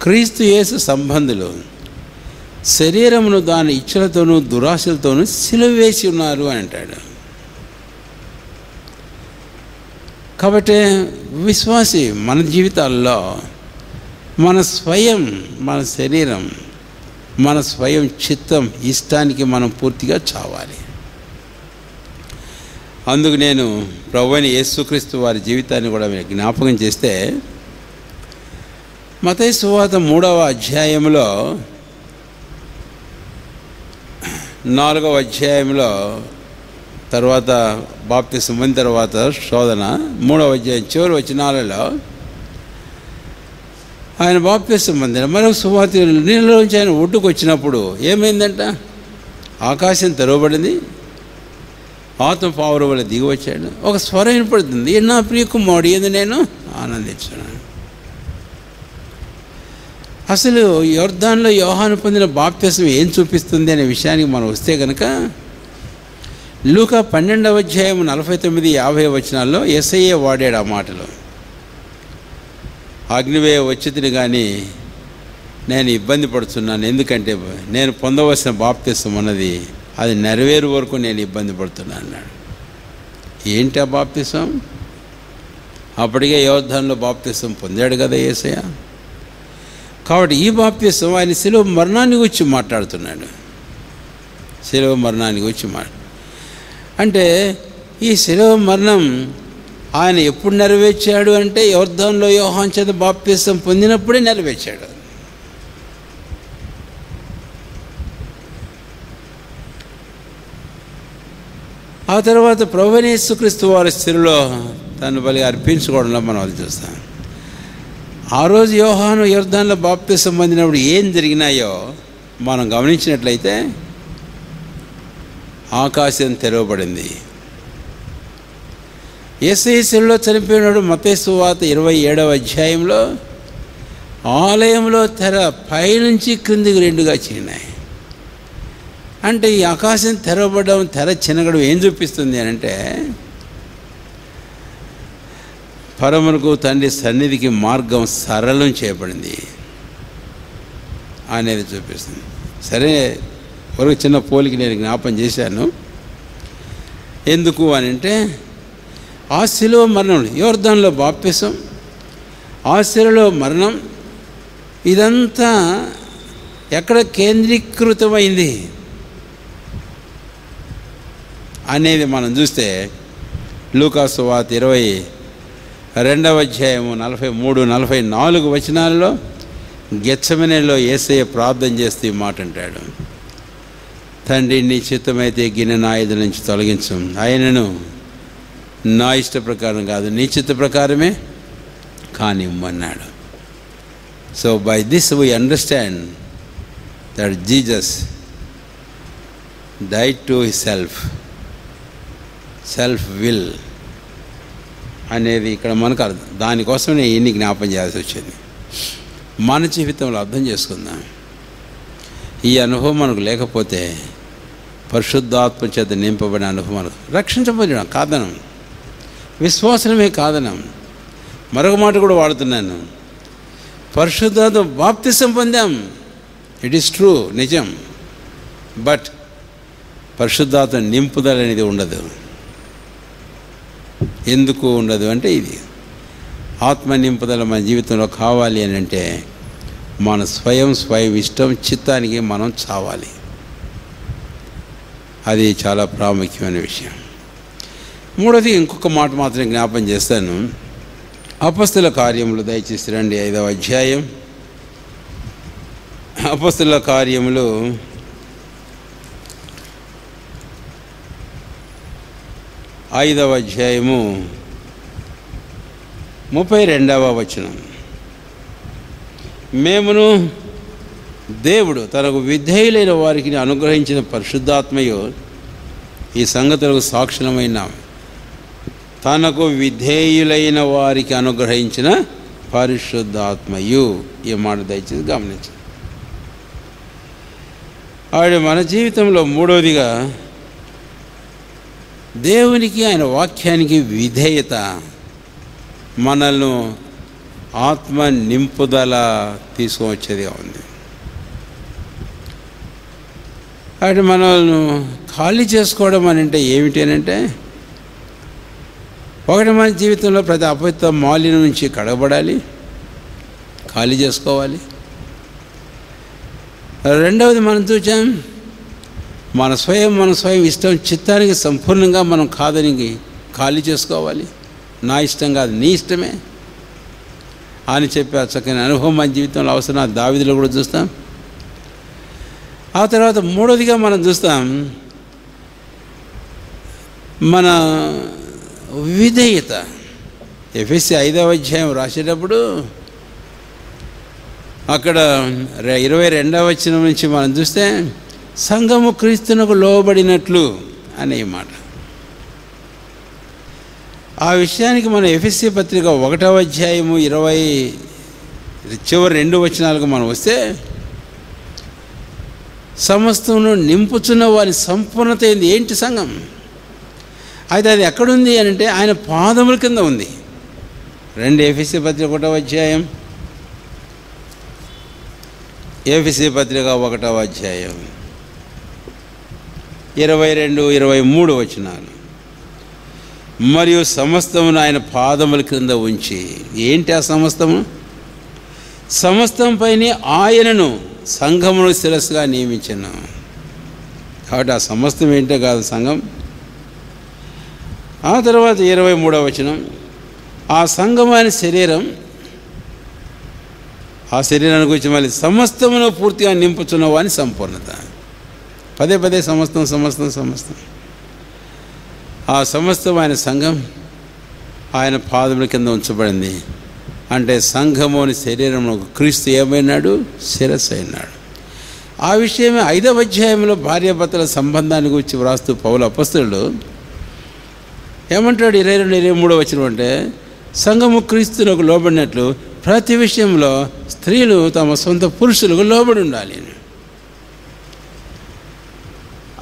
క్రీస్తు యేసు సంబంధులు శరీరమును దాని ఇచ్చలతోనూ దురాశలతోనూ సిలువ వేసి ఉన్నారు అని అంటాడు. కాబట్టి విశ్వాసి మన జీవితాల్లో మన స్వయం, మన శరీరం, మన స్వయం చిత్తం, ఇష్టానికి మనం పూర్తిగా చావాలి. అందుకు నేను ప్రభువైన యేసుక్రీస్తు వారి జీవితాన్ని కూడా జ్ఞాపకం చేస్తే, మత్తయి సువార్త 3వ అధ్యాయంలో 4వ అధ్యాయంలో తర్వాత బాప్తిసం పొందిన తర్వాత శోధన 3వ అధ్యాయం చివరి వచనాలలో ఆయన బాప్తిసం పొందిన మరొక సువార్త నీళ్ళలోంచి ఆయన ఒడ్డుకు వచ్చినప్పుడు ఏమైందంట? ఆకాశం తెరవబడింది, ఆత్మ పావురం వల్ల దిగి వచ్చాడు. ఒక స్వరం వినపడుతుంది, నా ప్రియ కుమారుడు యందు నేను ఆనందించున్నాను. అసలు యొర్దాన్లో యోహాను పొందిన బాప్తిసం ఏం చూపిస్తుంది అనే విషయానికి మనం వస్తే కనుక, లూకా 12వ అధ్యాయం 49-50 వచనాల్లో యేసయ్య వాడాడు ఆ మాటలు. అగ్నివేయ వచ్చితిని కానీ నేను ఇబ్బంది పడుతున్నాను, ఎందుకంటే నేను పొందవలసిన బాప్తిసం అన్నది అది నెరవేరు వరకు నేను ఇబ్బంది పడుతున్నాను అన్నాడు. ఏంటి ఆ బాప్తిసం? అప్పటికే యోర్దానులో బాప్తిసం పొందాడు కదా యేసయ్య. కాబట్టి ఈ బాప్తిసం ఆయన శిలువ మరణాన్ని గురించి మాట్లాడుతున్నాడు. శిలువ మరణాన్ని గురించి అంటే ఈ శిలువ మరణం ఆయన ఎప్పుడు నెరవేర్చాడు అంటే, యోర్దానులో యోహాను చేత బాప్తిసం పొందినప్పుడే నెరవేర్చాడు. ఆ తర్వాత ప్రభువైన యేసుక్రీస్తు వారి శిలువలో తను బలిగా అర్పించుకోవడంలో మనం అది చూస్తాం. ఆ రోజు యోహాను యోర్దానులో బాప్తిసం పొందినప్పుడు ఏం జరిగినాయో మనం గమనించినట్లయితే, ఆకాశం తెరవబడింది. యేసయ్య శిలువలో చనిపోయినాడు. మత్తయి సువార్త 27వ అధ్యాయంలో ఆలయంలో తెర పైనుంచి క్రిందికి రెండుగా చీనాయి. అంటే ఈ ఆకాశం తెరవబడడం, తెర చినగడం ఏం చూపిస్తుంది అని అంటే, పరమునకు తండ్రి సన్నిధికి మార్గం సరళం చేయబడింది అనేది చూపిస్తుంది. సరే, ఒక చిన్న పోలిక నేను జ్ఞాపం చేశాను. ఎందుకు అని అంటే, ఆ శిలువ మరణం, యోర్దానులో బాప్తిసం, ఆ శిలువలో మరణం, ఇదంతా ఎక్కడ కేంద్రీకృతమైంది అనేది మనం చూస్తే, లూకా సువార్త 22వ అధ్యాయము 43-44 వచనాలలో గెత్సెమనేలో యేసయ్య ప్రార్థన చేస్తూ ఈ మాట అంటాడు, తండ్రి నీ చిత్తమైతే గిన్నె నా ఎదుట నుంచి తొలగించు, ఆయనను నా ఇష్ట ప్రకారం కాదు నీ చిత్త ప్రకారమే కానిమ్మన్నాడు. So by this we understand that Jesus died to his self will అనేది ఇక్కడ మనకు అర్థం. దానికోసమే ఎన్ని జ్ఞాపం చేయాల్సి వచ్చింది. మన జీవితంలో అర్థం చేసుకుందాం. ఈ అనుభవం మనకు లేకపోతే పరిశుద్ధాత్మ చేత నింపబడిన అనుభవం మనకు రక్షించబడిన కాదనం, విశ్వాసమే కాదనం. మరొక మాట కూడా వాడుతున్నాను, పరిశుద్ధాత్మ బాప్తిసం పొందాం. ఇట్ ఈస్ ట్రూ, నిజం. బట్ పరిశుద్ధాత్మ నింపుదల అనేది ఉండదు. ఎందుకు ఉండదు అంటే, ఇది ఆత్మ నింపుదల మన జీవితంలో కావాలి అని అంటే మన స్వయం ఇష్టం చిత్తానికి మనం చావాలి. అది చాలా ప్రాముఖ్యమైన విషయం. మూడోది ఇంకొక మాట మాత్రం జ్ఞాపం చేస్తాను. అపొస్తలుల కార్యములు దయచేసి రండి, 5వ అధ్యాయం. అపొస్తలుల కార్యములు 5వ అధ్యాయము 32వ వచనం. మేమును దేవుడు తనకు విధేయులైన వారికి అనుగ్రహించిన పరిశుద్ధాత్మయు ఈ సంగతులకు సాక్షులమైన, తనకు విధేయులైన వారికి అనుగ్రహించిన పరిశుద్ధాత్మయు. ఈ మాట దయచేసి గమనించండి. ఆవిడ మన జీవితంలో మూడవదిగా దేవునికి, ఆయన వాక్యానికి విధేయత మనల్ని ఆత్మ నింపుదల తీసుకువచ్చేదిగా ఉంది. కాబట్టి మనల్ని ఖాళీ చేసుకోవడం అని అంటే ఏమిటి అని అంటే, ఒకటి మన జీవితంలో ప్రతి అపవిత్ర మాలిన్యం నుంచి కడగబడాలి, ఖాళీ చేసుకోవాలి. రెండవది మనం చూసాం, మన స్వయం ఇష్టం చిత్తానికి సంపూర్ణంగా మనం కాదని ఖాళీ చేసుకోవాలి. నా ఇష్టం కాదు, నీ ఇష్టమే అని చెప్పి ఆ చక్కని అనుభవం మన జీవితంలో అవసరం. ఆ దావీదులో కూడా చూస్తాం. ఆ తర్వాత మూడోదిగా మనం చూస్తాం మన విధేయత. ఎఫెసీ 5వ అధ్యాయం రాసేటప్పుడు అక్కడ 22వ వచనం నుంచి మనం చూస్తే సంఘము క్రీస్తునకు లోబడినట్లు అనే మాట. ఆ విషయానికి మనం ఎఫెసీ పత్రిక 1వ అధ్యాయము 20 చివరి 2 వచనాలకు మనం వస్తే, సమస్తమును నింపుచున్న వారి సంపూర్ణత ఏంది? ఏంటి సంఘం? అయితే అది ఎక్కడుంది అని అంటే ఆయన పాదముల కింద ఉంది. 2 ఎఫెసీ పత్రిక 1వ అధ్యాయం, ఎఫెసీ పత్రిక 1వ అధ్యాయం 22, 23 వచనాలు. మరియు సమస్తమును ఆయన పాదముల క్రింద ఉంచి, ఏంటి ఆ సమస్తము? సమస్తంపైనే ఆయనను సంఘమును శిరస్సుగా నియమించను. కాబట్టి ఆ సమస్తం ఏంటో కాదు సంఘం. ఆ తర్వాత 23వ వచనం, ఆ సంఘమైన శరీరం, ఆ శరీరాన్ని గురించి మళ్ళీ సమస్తమును పూర్తిగా నింపుచున్న వాని సంపూర్ణత. పదే సమస్తం. ఆ సమస్తమైన సంఘం ఆయన పాదముల కింద ఉంచబడింది. అంటే సంఘముని శరీరంలో క్రీస్తు ఏమైనాడు? శిరస్సు అయినాడు. ఆ విషయమే 5వ అధ్యాయంలో భార్యాభర్తల సంబంధాన్ని గురించి వ్రాస్తూ పౌలు అపొస్తలుడు ఏమంటాడు? 22, 23 వచనం అంటే, సంఘము క్రీస్తులకు లోబడినట్లు ప్రతి విషయంలో స్త్రీలు తమ సొంత పురుషులకు లోబడి ఉండాలి.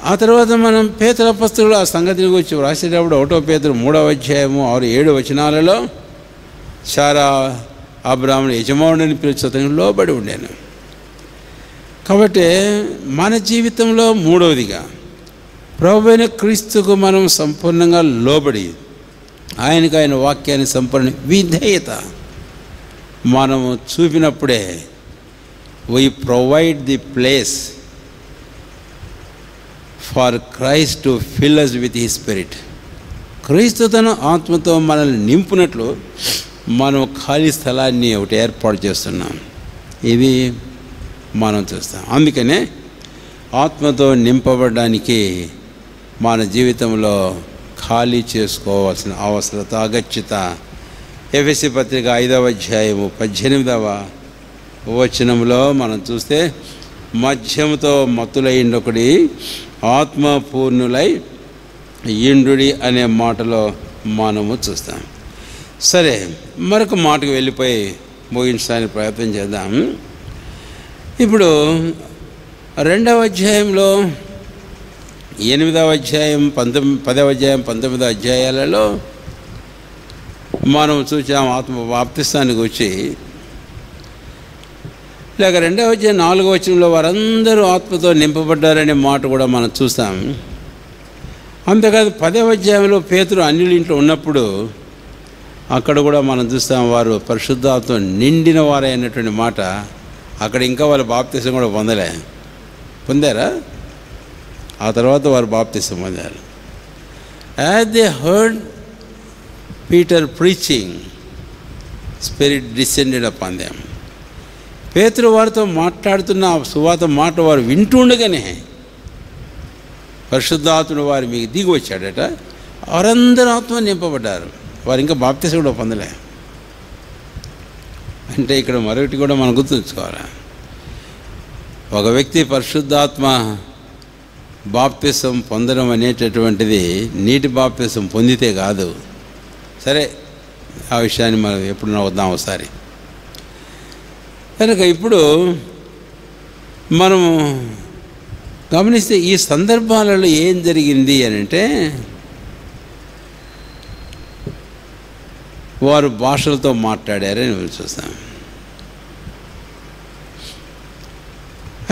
ఆ తర్వాత మనం పేతురు అపొస్తలుడు ఆ సంగతిని గురించి వ్రాసేటప్పుడు 1వ పేతురు 3వ అధ్యాయము 6, 7 వచనాలలో శారా అబ్రాహామును యజమానుడిని పిలుచుతనికి లోబడి ఉండాను. కాబట్టి మన జీవితంలో మూడవదిగా ప్రభువైన క్రీస్తుకు మనం సంపూర్ణంగా లోబడి ఆయనకు, ఆయన వాక్యాన్ని సంపూర్ణ విధేయత మనము చూపినప్పుడే we provide the place for Christ to fill us with his spirit. క్రీస్తు తన ఆత్మతో మనల్ని నింపునట్లు మనం ఖాళీ స్థలాన్ని ఒకటి ఏర్పాటు చేస్తున్నాం. ఇది మనం చూస్తాం. అందుకనే ఆత్మతో నింపబడడానికి మన జీవితంలో ఖాళీ చేసుకోవాల్సిన అవసరత, అగత్యత. ఎఫెసీ పత్రిక 5వ అధ్యాయము 18వ వచనంలో మనం చూస్తే మద్యముతో మత్తులైండొకడి ఆత్మపూర్ణులై ఇండుడి అనే మాటలో మనము చూస్తాం. సరే, మరొక మాటకు వెళ్ళిపోయి ముగించడానికి ప్రయత్నం చేద్దాం. ఇప్పుడు 2వ అధ్యాయంలో 8వ అధ్యాయం 10వ అధ్యాయం 19వ అధ్యాయాలలో మనం చూసాం ఆత్మ బాప్తిస్తానికి వచ్చి, లేక 2వ అధ్యాయం 4వ వచనంలో వారందరూ ఆత్మతో నింపబడ్డారనే మాట కూడా మనం చూస్తాం. అంతేకాదు 10వ అధ్యాయంలో పేతురు అన్యుల ఇంట్లో ఉన్నప్పుడు అక్కడ కూడా మనం చూస్తాం వారు పరిశుద్ధాత్మ నిండిన వారే అన్నటువంటి మాట. అక్కడ ఇంకా వాళ్ళు బాప్తిసం కూడా పొందారా? ఆ తర్వాత వారు బాప్తిసం పొందారు. As they heard Peter preaching, spirit descended upon them. పేతురు వారితో మాట్లాడుతున్న సువార్త మాట వారు వింటుండగానే పరిశుద్ధాత్ముడు వారి మీకు దిగి వచ్చాడట. వారందరూ ఆత్మ నింపబడ్డారు. వారు ఇంకా బాప్తిసం కూడా పొందలే. అంటే ఇక్కడ మరొకటి కూడా మనం గుర్తుంచుకోవాలి. ఒక వ్యక్తి పరిశుద్ధాత్మ బాప్తిసం పొందడం అనేటటువంటిది నీటి బాప్తిసం పొందితే కాదు. సరే, ఆ విషయాన్ని మనం ఎప్పుడు వద్దాం ఒకసారి. కనుక ఇప్పుడు మనము గమనిస్తే ఈ సందర్భాలలో ఏం జరిగింది అని అంటే, వారు భాషలతో మాట్లాడారని మేము చూస్తాం.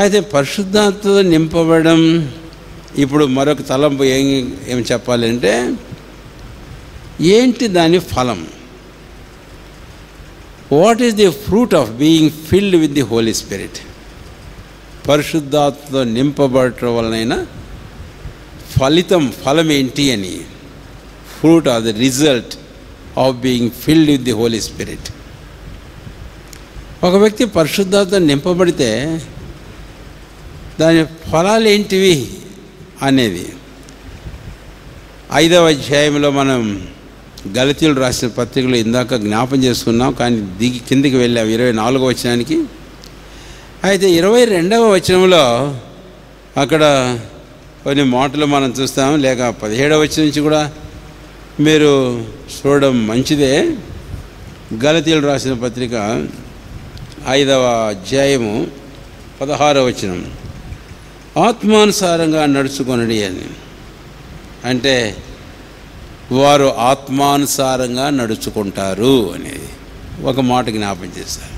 అయితే పరిశుద్ధాత్మతో నింపబడడం, ఇప్పుడు మరొక తలంపు ఏం చెప్పాలంటే, ఏంటి దాని ఫలం? What is the fruit of being filled with the Holi spirit? పరిశుద్ధాత్మతో నింపబడటం వలన ఫలం ఏంటి అని. Fruit are the result of being filled with the Holi Spirit. ఒక వ్యక్తి పరిశుద్ధాత్మతో నింపబడితే దాని ఫలాలు ఏంటివి అనేది 5వ అధ్యాయంలో మనం గలతీయులు రాసిన పత్రికలో ఇందాక జ్ఞాపం చేసుకున్నాం, కానీ కిందికి వెళ్ళాం 24వ వచనానికి. అయితే 22వ వచనంలో అక్కడ కొన్ని మాటలు మనం చూస్తాం, లేక 17వ వచనం నుంచి కూడా మీరు చూడడం మంచిదే. గలతీయులు రాసిన పత్రిక 5వ అధ్యాయము 16వ వచనం, ఆత్మానుసారంగా నడుచుకొనడి అని. అంటే వారు ఆత్మానుసారంగా నడుచుకుంటారు అనేది ఒక మాట జ్ఞాపం చేస్తారు.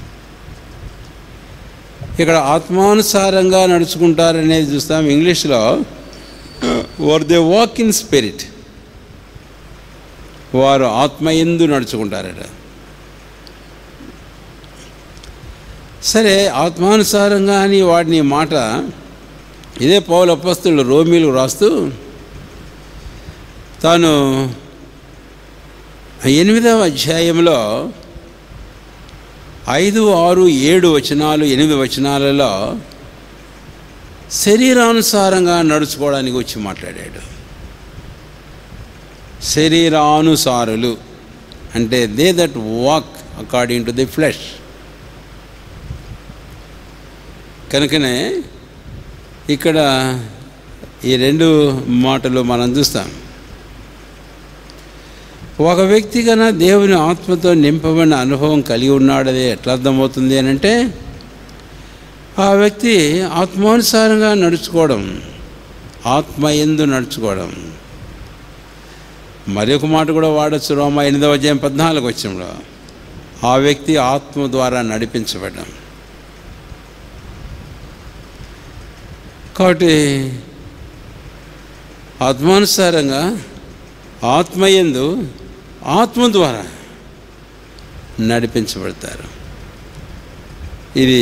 ఇక్కడ ఆత్మానుసారంగా నడుచుకుంటారనేది చూస్తాం. ఇంగ్లీష్లో దే వాక్ ఇన్ స్పిరిట్, వారు ఆత్మయందు నడుచుకుంటారట. సరే, ఆత్మానుసారంగా అని వాడిని మాట ఇదే పౌలు అపోస్తలుడు రోమీలు రాస్తూ తాను 8వ అధ్యాయంలో 5, 6, 7 వచనాలు 8 వచనాలలో శరీరానుసారంగా నడుచుకోవడానికి వచ్చి మాట్లాడాడు. శరీరానుసారులు అంటే they that walk according to the flesh. కనుకనే ఇక్కడ ఈ 2 మాటలు మనం చూస్తాం. ఒక వ్యక్తి కన్నా దేవుని ఆత్మతో నింపబడిన అనుభవం కలిగి ఉన్నాడది ఎట్లా అర్థమవుతుంది అని అంటే, ఆ వ్యక్తి ఆత్మానుసారంగా నడుచుకోవడం, ఆత్మయందు నడుచుకోవడం. మరి ఒక మాట కూడా వాడచ్చు, రోమా 8వ అధ్యాయం 14వ వచనంలో ఆ వ్యక్తి ఆత్మ ద్వారా నడిపించబడ్డం. కాబట్టి ఆత్మానుసారంగా ఆత్మయందు ఆత్మ ద్వారా నడిపించబడతారు. ఇది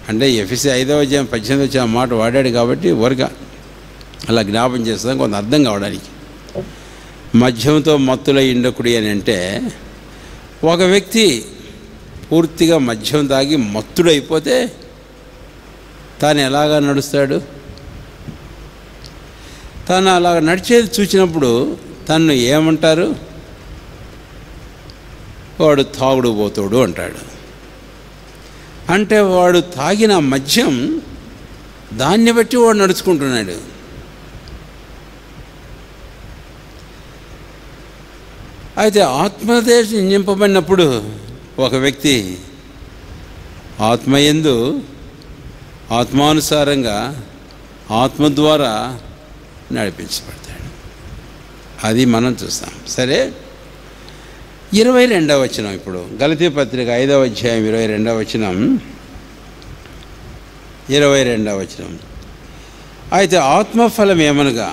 అంటే ఎఫెసీ 5వ అధ్యాయం 18వ వచనం మాట వాడాడు కాబట్టి ఊరక అలా జ్ఞాపం చేస్తాం కొంత అర్థం కావడానికి. మద్యంతో మత్తులై ఇండకుడి అని అంటే, ఒక వ్యక్తి పూర్తిగా మద్యం తాగి మత్తుడైపోతే తాను ఎలాగా నడుస్తాడు? తను అలా నడిచేది చూసినప్పుడు తను ఏమంటారు? వాడు తాగుడు పోతాడు అంటాడు. అంటే వాడు తాగిన మద్యం దాన్ని బట్టి వాడు నడుచుకుంటున్నాడు. అయితే ఆత్మదేశం నింపబడినప్పుడు ఒక వ్యక్తి ఆత్మయందు ఆత్మానుసారంగా ఆత్మ ద్వారా నడిపించబడతాడు. అది మనం చూస్తాం. సరే, 22వ వచనం. ఇప్పుడు గలతీ పత్రిక 5వ అధ్యాయం 22వ వచనం. 22వ వచనం. అయితే ఆత్మఫలం ఏమనగా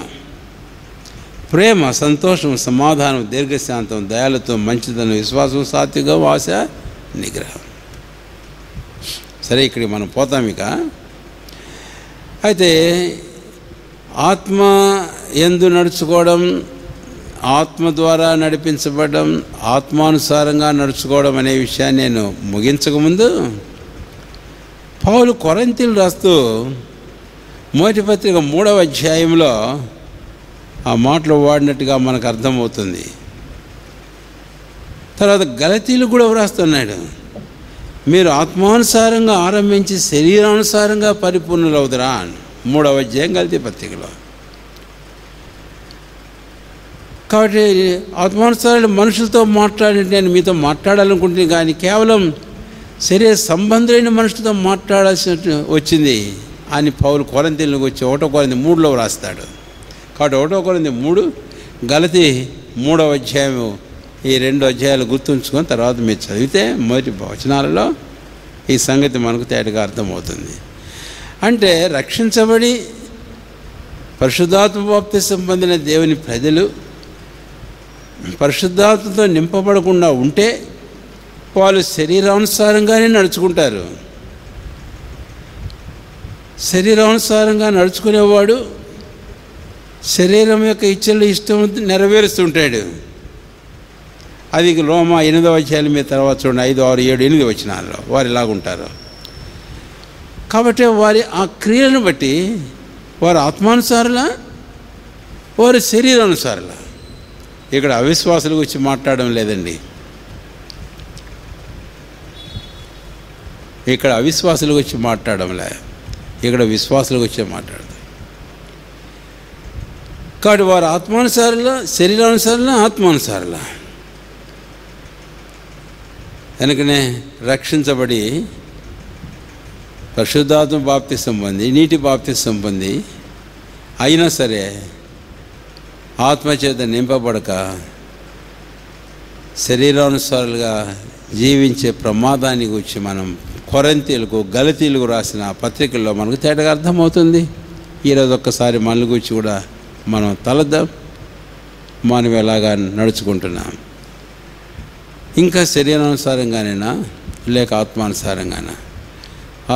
ప్రేమ, సంతోషం, సమాధానం, దీర్ఘశాంతం, దయాలత్వం, మంచితనం, విశ్వాసం, సాత్వికం, ఆశ, నిగ్రహం. సరే, ఇక్కడికి మనం పోతాం. ఇక అయితే ఆత్మ యందు నడుచుకోవడం, ఆత్మ ద్వారా నడిపించబడడం, ఆత్మానుసారంగా నడుచుకోవడం అనే విషయాన్ని నేను ముగించకముందు పౌలు కొరింథీయులు రాస్తూ మొదటి పత్రిక 3వ అధ్యాయంలో ఆ మాటలు వాడినట్టుగా మనకు అర్థమవుతుంది. తర్వాత గలతీలు కూడా వ్రాస్తున్నాడు, మీరు ఆత్మానుసారంగా ఆరంభించి శరీరానుసారంగా పరిపూర్ణులవుతారా అని 3వ అధ్యాయం గలతీ పత్రికలో. కాబట్టి ఆత్మానుసారాలు మనుషులతో మాట్లాడి నేను మీతో మాట్లాడాలనుకుంటున్నాను, కానీ కేవలం శరీర సంబంధులైన మనుషులతో మాట్లాడాల్సి వచ్చింది అని పౌలు కొరింథీయులకు వచ్చి 1 కొరింథీ 3లో వ్రాస్తాడు. కాబట్టి 1 కొరింథీ 3, గలతీ 3వ అధ్యాయం, ఈ 2 అధ్యాయాలు గుర్తుంచుకొని తర్వాత మీరు చదివితే మొదటి వచనాలలో ఈ సంగతి మనకు తేటగా అర్థమవుతుంది. అంటే రక్షించబడి పరిశుద్ధాత్మ బాప్తిసం పొందిన దేవుని ప్రజలు పరిశుద్ధాత్మతో నింపబడకుండా ఉంటే వాళ్ళు శరీరానుసారంగానే నడుచుకుంటారు. శరీరానుసారంగా నడుచుకునేవాడు శరీరం యొక్క ఇచ్చలు ఇష్టం నెరవేరుస్తుంటాడు. అది రోమా 8వ అధ్యాయం మీద తర్వాత చూడండి, 5, 6, 7, 8 వచనాల్లో వారు ఇలాగుంటారు. కాబట్టి వారి ఆ క్రియలను బట్టి వారు ఆత్మానుసారులా, వారు శరీరానుసారులా. ఇక్కడ అవిశ్వాసుల గురించి మాట్లాడడం లేదండి. ఇక్కడ అవిశ్వాసుల గురించి మాట్లాడడంలే, ఇక్కడ విశ్వాసుల గురించే మాట్లాడతారు. కాబట్టి వారు ఆత్మానుసారులా, శరీరానుసారులా, ఆత్మానుసారులా. వెనుకనే రక్షించబడి పరిశుద్ధాత్మ బాప్తిసం పొంది, నీటి బాప్తిసం పొంది అయినా సరే ఆత్మచేత నింపబడక శరీరానుసారులుగా జీవించే ప్రమాదాన్ని గురించి మనం కొరింథీయులకు, గలతీయులకు రాసిన పత్రికల్లో మనకు తేటగా అర్థమవుతుంది. ఈరోజు ఒక్కసారి మన గురించి కూడా మనం తలద్దాం. మనం ఎలాగా నడుచుకుంటున్నాం, ఇంకా శరీరానుసారంగానైనా లేక ఆత్మానుసారంగానా?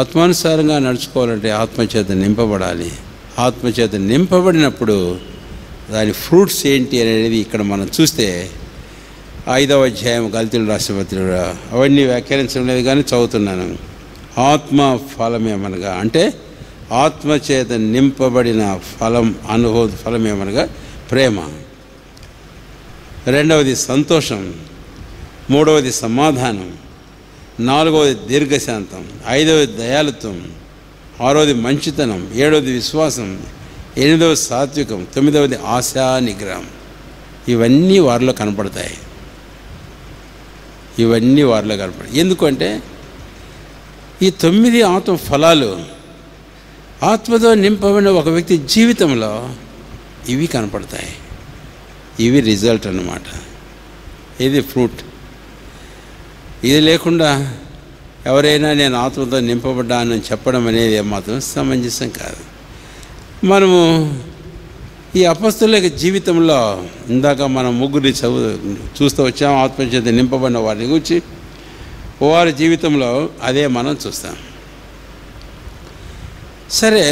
ఆత్మానుసారంగా నడుచుకోవాలంటే ఆత్మచేత నింపబడాలి. ఆత్మచేత నింపబడినప్పుడు దాని ఫ్రూట్స్ ఏంటి అనేది ఇక్కడ మనం చూస్తే 5వ అధ్యాయం గలతీయులు రాసిన పత్రిక, అవన్నీ వ్యాఖ్యానించడం లేదు కానీ చదువుతున్నాను. ఆత్మ ఫలమేమనగా అంటే ఆత్మచేత నింపబడిన ఫలం, అనుభవ ఫలమేమనగా ప్రేమ, 2వది సంతోషం, 3వది సమాధానం, 4వది దీర్ఘశాంతం, 5వది దయాలుత్వం, 6వది మంచితనం, 7వది విశ్వాసం, 8వది సాత్వికం, 9వది ఆశా నిగ్రహం. ఇవన్నీ వారిలో కనపడతాయి. ఇవన్నీ వారిలో కనపడతాయి. ఎందుకంటే ఈ 9 ఆత్మ ఫలాలు ఆత్మతో నింపబడిన ఒక వ్యక్తి జీవితంలో ఇవి కనపడతాయి. ఇవి రిజల్ట్ అన్నమాట. ఇది ఫ్రూట్. ఇది లేకుండా ఎవరైనా నేను ఆత్మతో నింపబడ్డానని చెప్పడం అనేది ఏమాత్రం సమంజసం కాదు. మనము ఈ అపొస్తలుల జీవితంలో ఇందాక మనం ముగ్గురిని చూస్తూ వచ్చాము. ఆత్మచేత నింపబడిన వారిని గురించి వారి జీవితంలో అదే మనం చూస్తాం. సరే,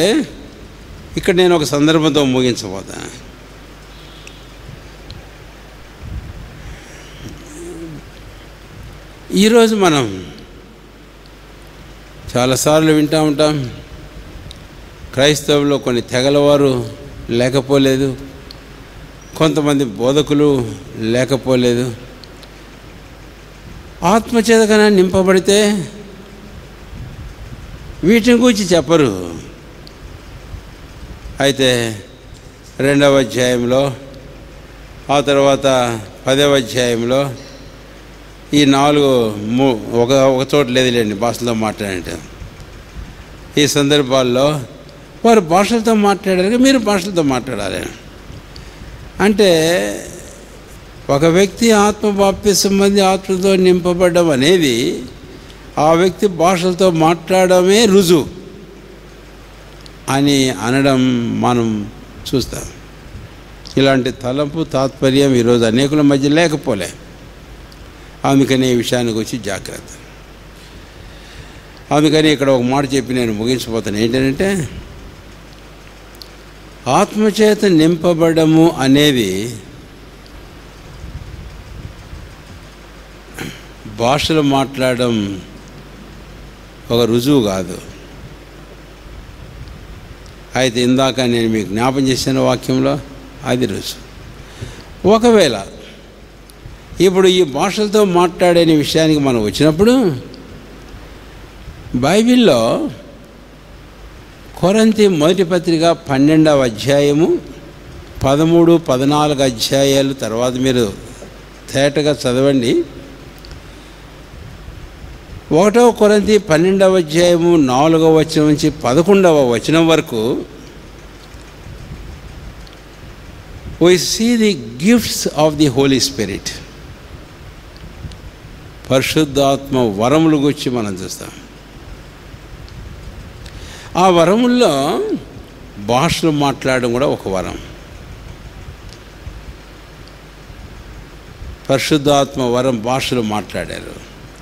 ఇక్కడ నేను ఒక సందర్భంతో ముగించబోతా. ఈరోజు మనం చాలాసార్లు వింటూ ఉంటాం, క్రైస్తవుల్లో కొన్ని తెగలవారు లేకపోలేదు, కొంతమంది బోధకులు లేకపోలేదు. ఆత్మచేతగా నింపబడితే వీటిని గురించి చెప్పరు. అయితే 2వ అధ్యాయంలో, ఆ తర్వాత 10వ అధ్యాయంలో ఈ 4 ఒక చోట లేదులేండి భాషలతో మాట్లాడంటే, ఈ సందర్భాల్లో వారు భాషలతో మాట్లాడారు, మీరు భాషలతో మాట్లాడాలి. అంటే ఒక వ్యక్తి ఆత్మ బాప్తిసం పొంది ఆత్మతో నింపబడడం అనేది ఆ వ్యక్తి భాషలతో మాట్లాడడమే రుజువు అని అనడం మనం చూస్తాం. ఇలాంటి తలంపు తాత్పర్యం ఈరోజు అనేకుల మధ్య లేకపోలే. అందుకని ఈ విషయానికి వచ్చి జాగ్రత్త. అందుకని ఇక్కడ ఒక మాట చెప్పి నేను ముగించిపోతాను. ఏంటంటే, ఆత్మచేత నింపబడము అనేది భాషలు మాట్లాడడం ఒక రుజువు కాదు. అయితే ఇందాక నేను మీకు జ్ఞాపం చేసిన వాక్యంలో అది రుజువు. ఒకవేళ ఇప్పుడు ఈ భాషలతో మాట్లాడే విషయానికి మనం వచ్చినప్పుడు, బైబిల్లో కొరింథీ మొదటి పత్రిక 12వ అధ్యాయము 13, 14 అధ్యాయాలు తర్వాత మీరు తేటగా చదవండి. 1వ కొరింథీ 12వ అధ్యాయము 4వ వచనం నుంచి 11వ వచనం వరకు we see the gifts of the Holy Spirit. పరిశుద్ధాత్మ వరముల గురించి మనం చూస్తాం. ఆ వరముల్లో భాషలు మాట్లాడడం కూడా ఒక వరం. పరిశుద్ధాత్మ వరం భాషలు మాట్లాడారు.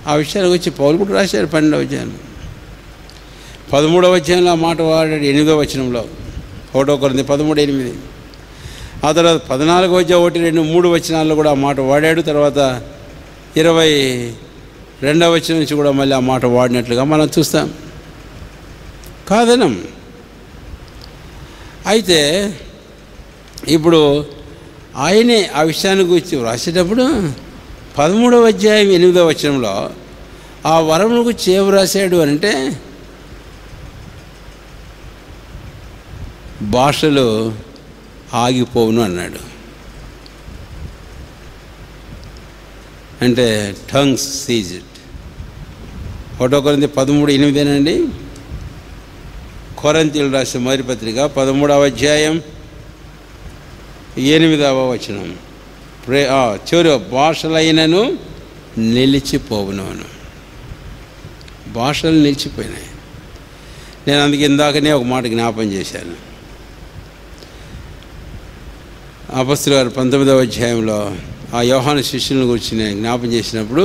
ఆ విషయానికి వచ్చి పౌలు కూడా రాశారు 12వ అధ్యాయం. 13వ అధ్యాయంలో ఆ మాట వాడాడు 8వ వచనంలో. 1 కొరింథీ 13:8. ఆ తర్వాత 14వ అధ్యాయం 1, 2, 3 వచనాల్లో కూడా ఆ మాట వాడాడు. తర్వాత 22వ వచనం నుంచి కూడా మళ్ళీ ఆ మాట వాడినట్లుగా మనం చూస్తాం. కాదనం. అయితే ఇప్పుడు ఆయనే ఆ విషయాన్ని గురించి వ్రాసేటప్పుడు 13వ అధ్యాయం 8వ వచనంలో ఆ వరమును గురించి ఏం రాశాడు అంటే, భాషలు ఆగిపోవును అన్నాడు. అంటే టంగ్స్ సీజ్డ్. 1 కొరింథీ 13:8 కొరింథీయులు రాసిన మొదటి పత్రిక 13వ అధ్యాయం 8వ వచనం. చివరి భాషలైనను నిలిచిపోవును. భాషలు నిలిచిపోయినాయి. నేను అందుకే ఇందాకనే ఒక మాట జ్ఞాపం చేశాను. అపొస్తలుల గారు 19వ అధ్యాయంలో ఆ యోహాను శిష్యులను గురించి నేను జ్ఞాపం చేసినప్పుడు,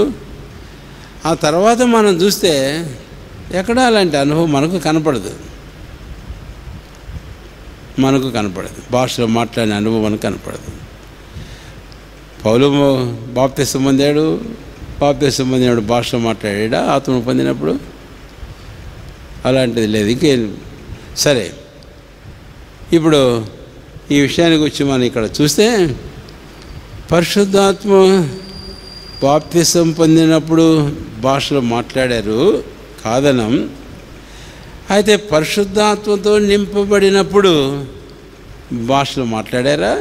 ఆ తర్వాత మనం చూస్తే ఎక్కడా అలాంటి అనుభవం మనకు కనపడదు. భాషలో మాట్లాడిన అనుభవం మనకు కనపడదు. పౌలు బాప్తిసం పొందాడు. భాషలో మాట్లాడా ఆత్మను పొందినప్పుడు? అలాంటిది లేదు. ఇంకేం. సరే, ఇప్పుడు ఈ విషయానికి వచ్చి మనం ఇక్కడ చూస్తే, పరిశుద్ధాత్మ బాప్తిసం పొందినప్పుడు భాషలో మాట్లాడారు, కాదనం. అయితే పరిశుద్ధాత్మతో నింపబడినప్పుడు భాషలో మాట్లాడారా?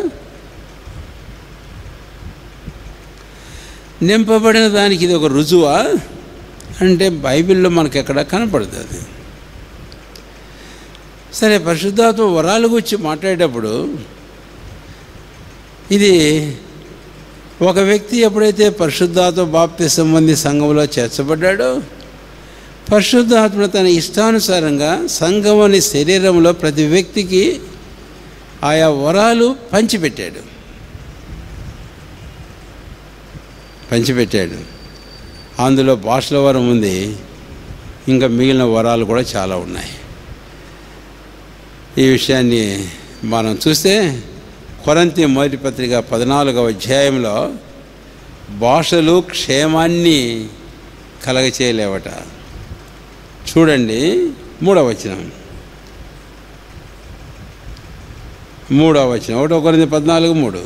నింపబడిన దానికి ఇది ఒక రుజువా అంటే బైబిల్లో మనకు ఎక్కడ కనపడుతుంది. సరే, పరిశుద్ధాత్మ వరాల గురించి మాట్లాడేటప్పుడు ఇది ఒక వ్యక్తి ఎప్పుడైతే పరిశుద్ధాత్మ బాప్తిసం పొంది సంఘంలో చేర్చబడ్డాడో, పరిశుద్ధాత్మ తన ఇష్టానుసారంగా సంఘంలోని శరీరంలో ప్రతి వ్యక్తికి ఆయా వరాలు పంచిపెట్టాడు. అందులో భాషల వరం ఉంది, ఇంకా మిగిలిన వరాలు కూడా చాలా ఉన్నాయి. ఈ విషయాన్ని మనం చూస్తే కొరింథీ మొదటి పత్రిక 14వ అధ్యాయంలో భాషలు క్షేమాన్ని కలగచేయలేవట. చూడండి 3వ వచనం. 1 కొరింథీ 14:3.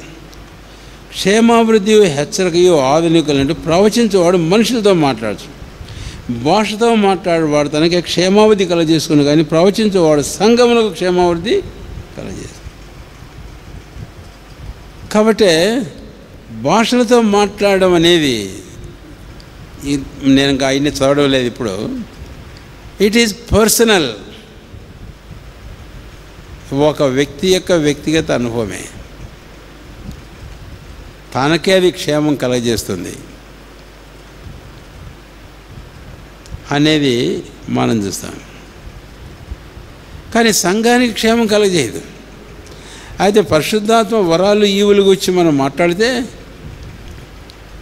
క్షేమాభివృద్ధి హెచ్చరికయు ఆధునికులంటూ ప్రవచించేవాడు మనుషులతో మాట్లాడచ్చు. భాషతో మాట్లాడేవాడు తనకి క్షేమావధి కలగజేసుకుని, కానీ ప్రవచించేవాడు సంఘములకు క్షేమావధి కలగజేసు. కాబట్టి భాషలతో మాట్లాడడం అనేది నేను ఇంకా ఆయన్ని చదవడం లేదు ఇప్పుడు. ఇట్ ఈజ్ పర్సనల్, ఒక వ్యక్తి యొక్క వ్యక్తిగత అనుభవమే. తనకే అది క్షేమం కలగజేస్తుంది అనేది మనం చూస్తాం. కానీ సంఘానికి క్షేమం కలగజేయదు. అయితే పరిశుద్ధాత్మ వరాలు ఈవులు గురించి మనం మాట్లాడితే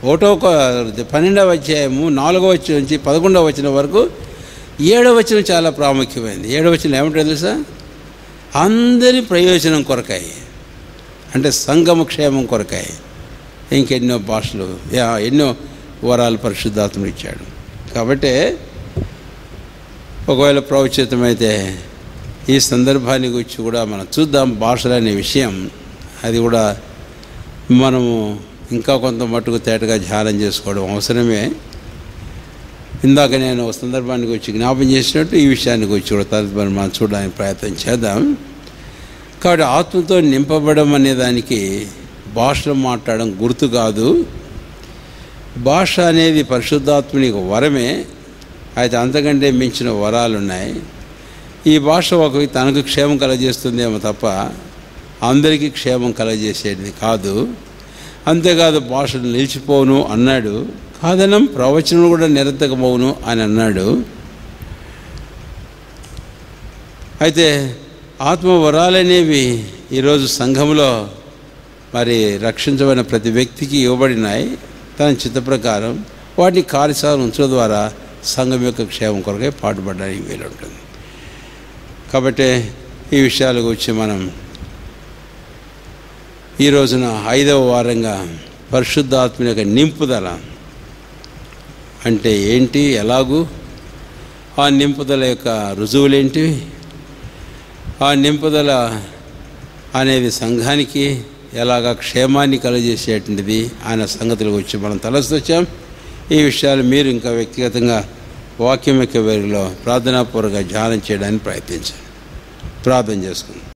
12వ అధ్యాయము 4వ వచనం నుంచి 11వ వచనం వరకు 7వ వచనం చాలా ప్రాముఖ్యమైనది. 7వ వచనం ఏమంటే తెలుసా? అందరి ప్రయోజనం కొరకాయి, అంటే సంఘము క్షేమం కొరకాయి. ఇంకెన్నో భాషలు, ఎన్నో వరాలు పరిశుద్ధాత్మ ఇచ్చాడు. కాబట్టి ఒకవేళ ప్రవచితమైతే ఈ సందర్భాన్ని గురించి కూడా మనం చూద్దాం. భాషలు అనే విషయం అది కూడా మనము ఇంకా కొంత మట్టుకు తేటగా ధ్యానం చేసుకోవడం అవసరమే. ఇందాక నేను ఒక సందర్భాన్ని గురించి జ్ఞాపం చేసినట్టు ఈ విషయాన్ని గురించి కూడా తదుపరి మనం చూడడానికి ప్రయత్నం చేద్దాం. కాబట్టి ఆత్మతో నింపబడడం అనే దానికి భాషలు మాట్లాడడం గుర్తు కాదు. భాష అనేది పరిశుద్ధాత్మనికి వరమే. అయితే అంతకంటే మించిన వరాలు ఉన్నాయి. ఈ భాష ఒక తనకు క్షేమం కలగజేస్తుందేమో తప్ప అందరికీ క్షేమం కలగజేసేది కాదు. అంతేకాదు భాషలు నిలిచిపోవును అన్నాడు. కాదనం ప్రవచనం కూడా నిరర్థకమవును అని అన్నాడు. అయితే ఆత్మవరాలనేవి ఈరోజు సంఘంలో మరి రక్షించబడిన ప్రతి వ్యక్తికి ఇవ్వబడినాయి. తన చిత్త ప్రకారం వాటిని కార్యసాధన ఉంచడం ద్వారా సంఘం యొక్క క్షేమం కొరకై పాటుపడడానికి వీలుంటుంది. కాబట్టి ఈ విషయాల గురించి మనం ఈ రోజున 5వ వారంగా పరిశుద్ధాత్మ యొక్క నింపుదల అంటే ఏంటి, ఎలాగూ ఆ నింపుదల యొక్క రుజువులేంటి, ఆ నింపుదల అనేది సంఘానికి ఎలాగా క్షేమాన్ని కలుగజేసేటువంటిది ఆయన సంగతుల గురించి మనం తలసొచ్చాం. ఈ విషయాలు మీరు ఇంకా వ్యక్తిగతంగా వాక్యం యొక్క వెలుగులో ప్రార్థనాపూర్వకంగా ధ్యానం చేయడానికి ప్రయత్నించండి. ప్రార్థన చేసుకుందాం.